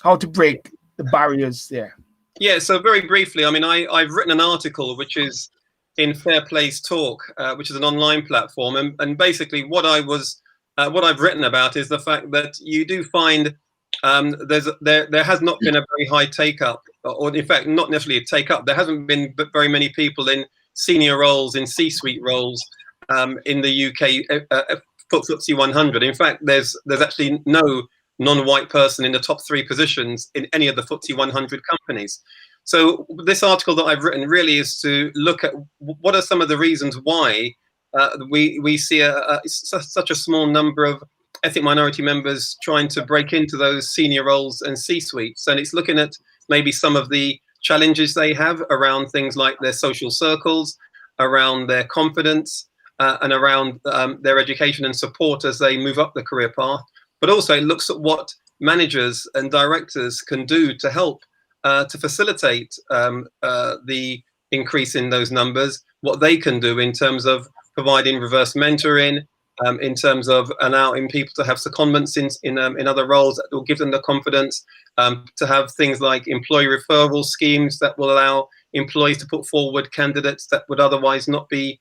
how to break the barriers there. Yeah, so very briefly, I mean, I've written an article which is in Fair Place Talk, which is an online platform, and basically what I've written about is the fact that you do find there has not been a very high take up, or in fact, not necessarily a take up. There hasn't been very many people in senior roles, in C-suite roles in the UK FTSE 100. In fact, there's actually no non-white person in the top 3 positions in any of the FTSE 100 companies. So this article that I've written really is to look at what are some of the reasons why we see such a small number of ethnic minority members trying to break into those senior roles and C-suites. And it's looking at maybe some of the challenges they have around things like their social circles, around their confidence, and around their education and support as they move up the career path. But also it looks at what managers and directors can do to help to facilitate the increase in those numbers, what they can do in terms of providing reverse mentoring, in terms of allowing people to have secondments in other roles that will give them the confidence, to have things like employee referral schemes that will allow employees to put forward candidates that would otherwise not be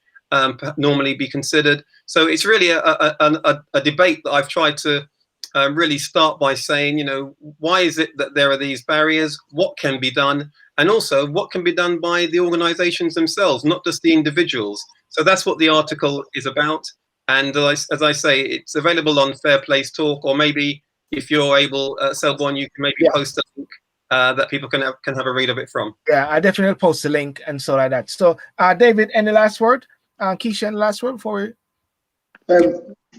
normally be considered. So it's really a debate that I've tried to really start by saying, you know, why is it that there are these barriers? What can be done? And also what can be done by the organizations themselves, not just the individuals. So that's what the article is about. And as I say, it's available on Fair Place Talk, or maybe if you're able, Selborne, you can maybe post a link that people can have a read of it from. Yeah, I definitely post a link and so like that. So David, any last word? Keisha, any last word before we...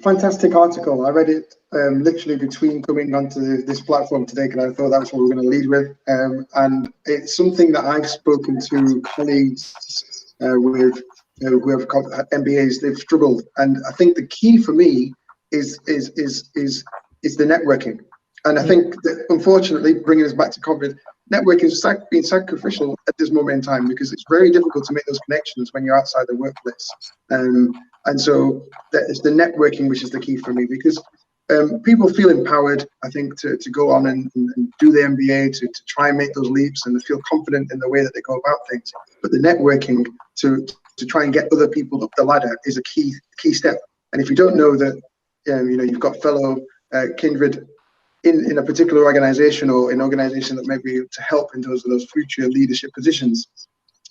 Fantastic article. I read it literally between coming onto this platform today, because I thought that's what we're going to lead with. And it's something that I've spoken to colleagues with who have got MBAs. They've struggled, and I think the key for me is the networking. And I think that, unfortunately, bringing us back to COVID, networking is being sacrificial at this moment in time, because it's very difficult to make those connections when you're outside the workplace. And so it's the networking which is the key for me, because people feel empowered, I think, to go on and do the MBA, to try and make those leaps and feel confident in the way that they go about things. But the networking to try and get other people up the ladder is a key step. And if you don't know that, you know, you've got fellow kindred in a particular organization, or an organization that may be able to help in those future leadership positions,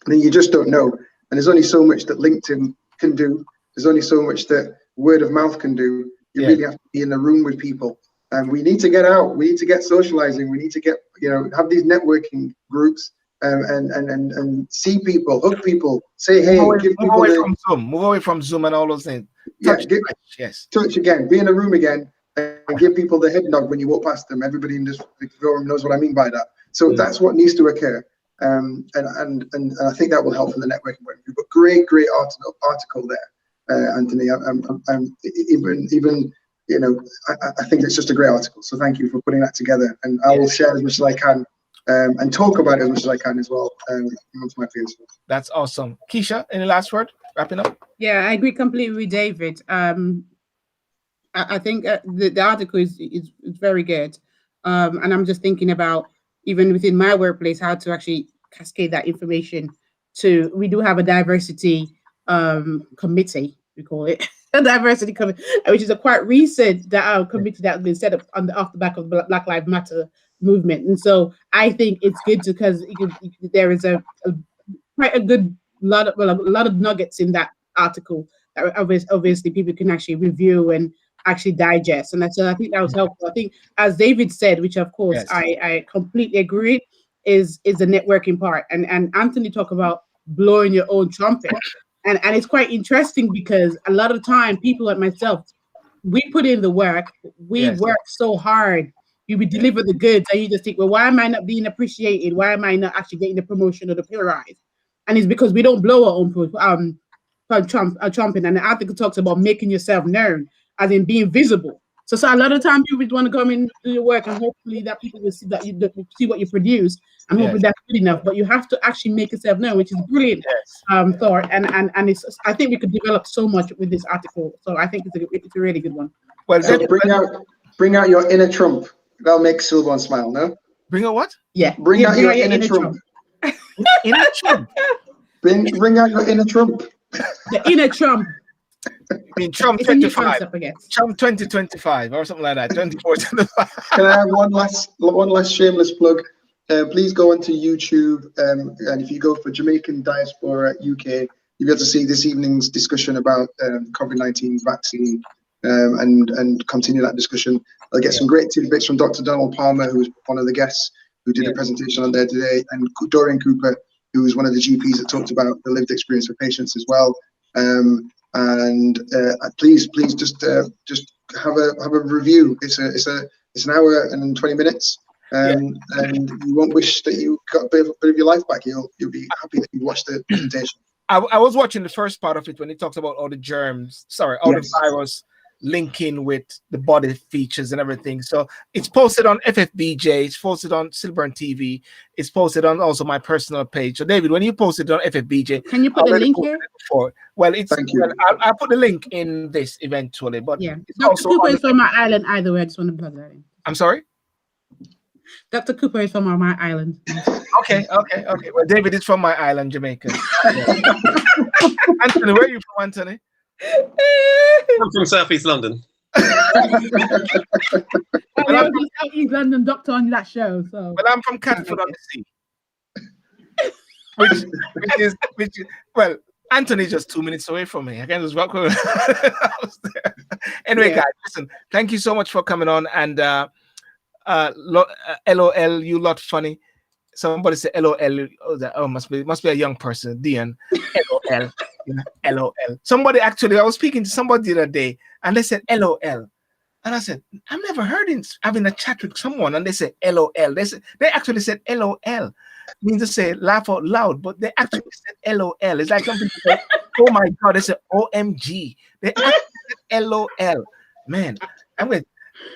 then you just don't know. And there's only so much that LinkedIn can do. There's only so much that word of mouth can do. You really have to be in the room with people. And we need to get out. We need to get socializing. We need to get, you know, have these networking groups and see people, hug people, say, hey, move away from Zoom and all those things. Touch again, be in a room again, and give people the head nod when you walk past them. Everybody in this forum knows what I mean by that. So that's what needs to occur. And I think that will help in the networking point of view. But great article there, Anthony. Even you know, I think it's just a great article. So thank you for putting that together, and I will share as much as I can and talk about it as much as I can as well. That's my fears. That's awesome. Keisha, any last word? Wrapping up. Yeah, I agree completely with David. I think the article is very good, and I'm just thinking about even within my workplace how to actually cascade that information to. We do have a diversity committee, we call it a diversity committee, which is a quite recent committee that's been set up off the back of the Black Lives Matter movement, and so I think it's good because there is quite a good lot of a lot of nuggets in that article that obviously people can actually review and actually digest. And so I think that was helpful. I think, as David said, which of course Yes. I completely agree, is the networking part. And Anthony talked about blowing your own trumpet. And it's quite interesting because a lot of the time people like myself, we put in the work, we work so hard, we deliver the goods, and you just think, well, why am I not being appreciated? Why am I not actually getting the promotion or the pay rise? And it's because we don't blow our own trumpet. And the article talks about making yourself known, as in being visible. So a lot of time people want to come in and do your work, and hopefully that people will see that you see what you produce, and hopefully that's good enough. But you have to actually make yourself known, which is brilliant thought. And it's, I think we could develop so much with this article. So I think it's a really good one. Well, so bring out your inner Trump. That'll make Sylbourne smile. No. Bring out what? Yeah. Bring out your inner Trump. Inner Trump. Bring out your inner Trump. The inner Trump. I mean, Trump 25. Trump 2025 or something like that. 2425. Can I have one last shameless plug? Please go onto YouTube, and if you go for Jamaican Diaspora UK, you'll be able to see this evening's discussion about COVID-19 vaccine, and continue that discussion. I'll get some great tidbits from Dr. Donald Palmer, who was one of the guests who did the presentation on there today, and Dorian Cooper, who was one of the GPs that talked about the lived experience of patients as well. Please just have a review. It's an hour and 20 minutes, and you won't wish that you got a bit of your life back. You'll be happy that you watched the presentation. I was watching the first part of it when it talks about all the germs, all the virus linking with the body features and everything. So it's posted on FFBJ, it's posted on SYLBOURNE TV, it's posted on also my personal page. So David, when you posted it on FFBJ, can you put the link here? Well, it's I'll put the link in this eventually, but it's Dr. also Cooper is from my island either way. I just want to plug that in. I'm sorry? Dr. Cooper is from my island. Okay. Well, David is from my island, Jamaica. Anthony, where are you from, Anthony? I'm from Southeast London. Well, Southeast London doctor on that show. So. Well, I'm from Catford on the Sea, which is well, Anthony's just 2 minutes away from me. I can just walk over. Anyway, guys, listen. Thank you so much for coming on, and LOL, you lot funny. Somebody said LOL. Oh, must be a young person. Dion. LOL. LOL. Somebody actually, I was speaking to somebody the other day, and they said LOL, and I said, I've never heard it having a chat with someone, and they said LOL. They actually said LOL, means to say laugh out loud, but they actually said LOL. It's like something to say, oh my God, they said OMG. They actually said LOL. Man, I'm with.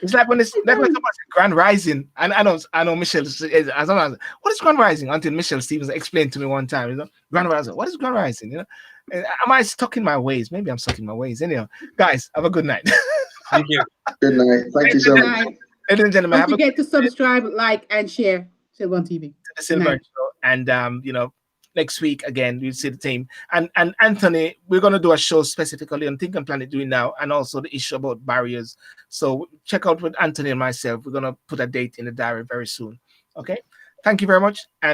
It's like when somebody said Grand Rising, and I know Michelle. As long as what is Grand Rising? Until Michelle Stevens explained to me one time, Grand Rising. What is Grand Rising? Am I stuck in my ways? Maybe I'm stuck in my ways. Anyhow, guys, have a good night. Thank you. Good night. Thank you so much. Ladies and gentlemen, don't forget to subscribe, like, and share SYLBOURNE TV. To the SYLBOURNE Show, and next week again we'll see the team, and Anthony, we're going to do a show specifically on Think and Planet doing now, and also the issue about barriers. So check out with Anthony and myself. We're going to put a date in the diary very soon. Okay, thank you very much, and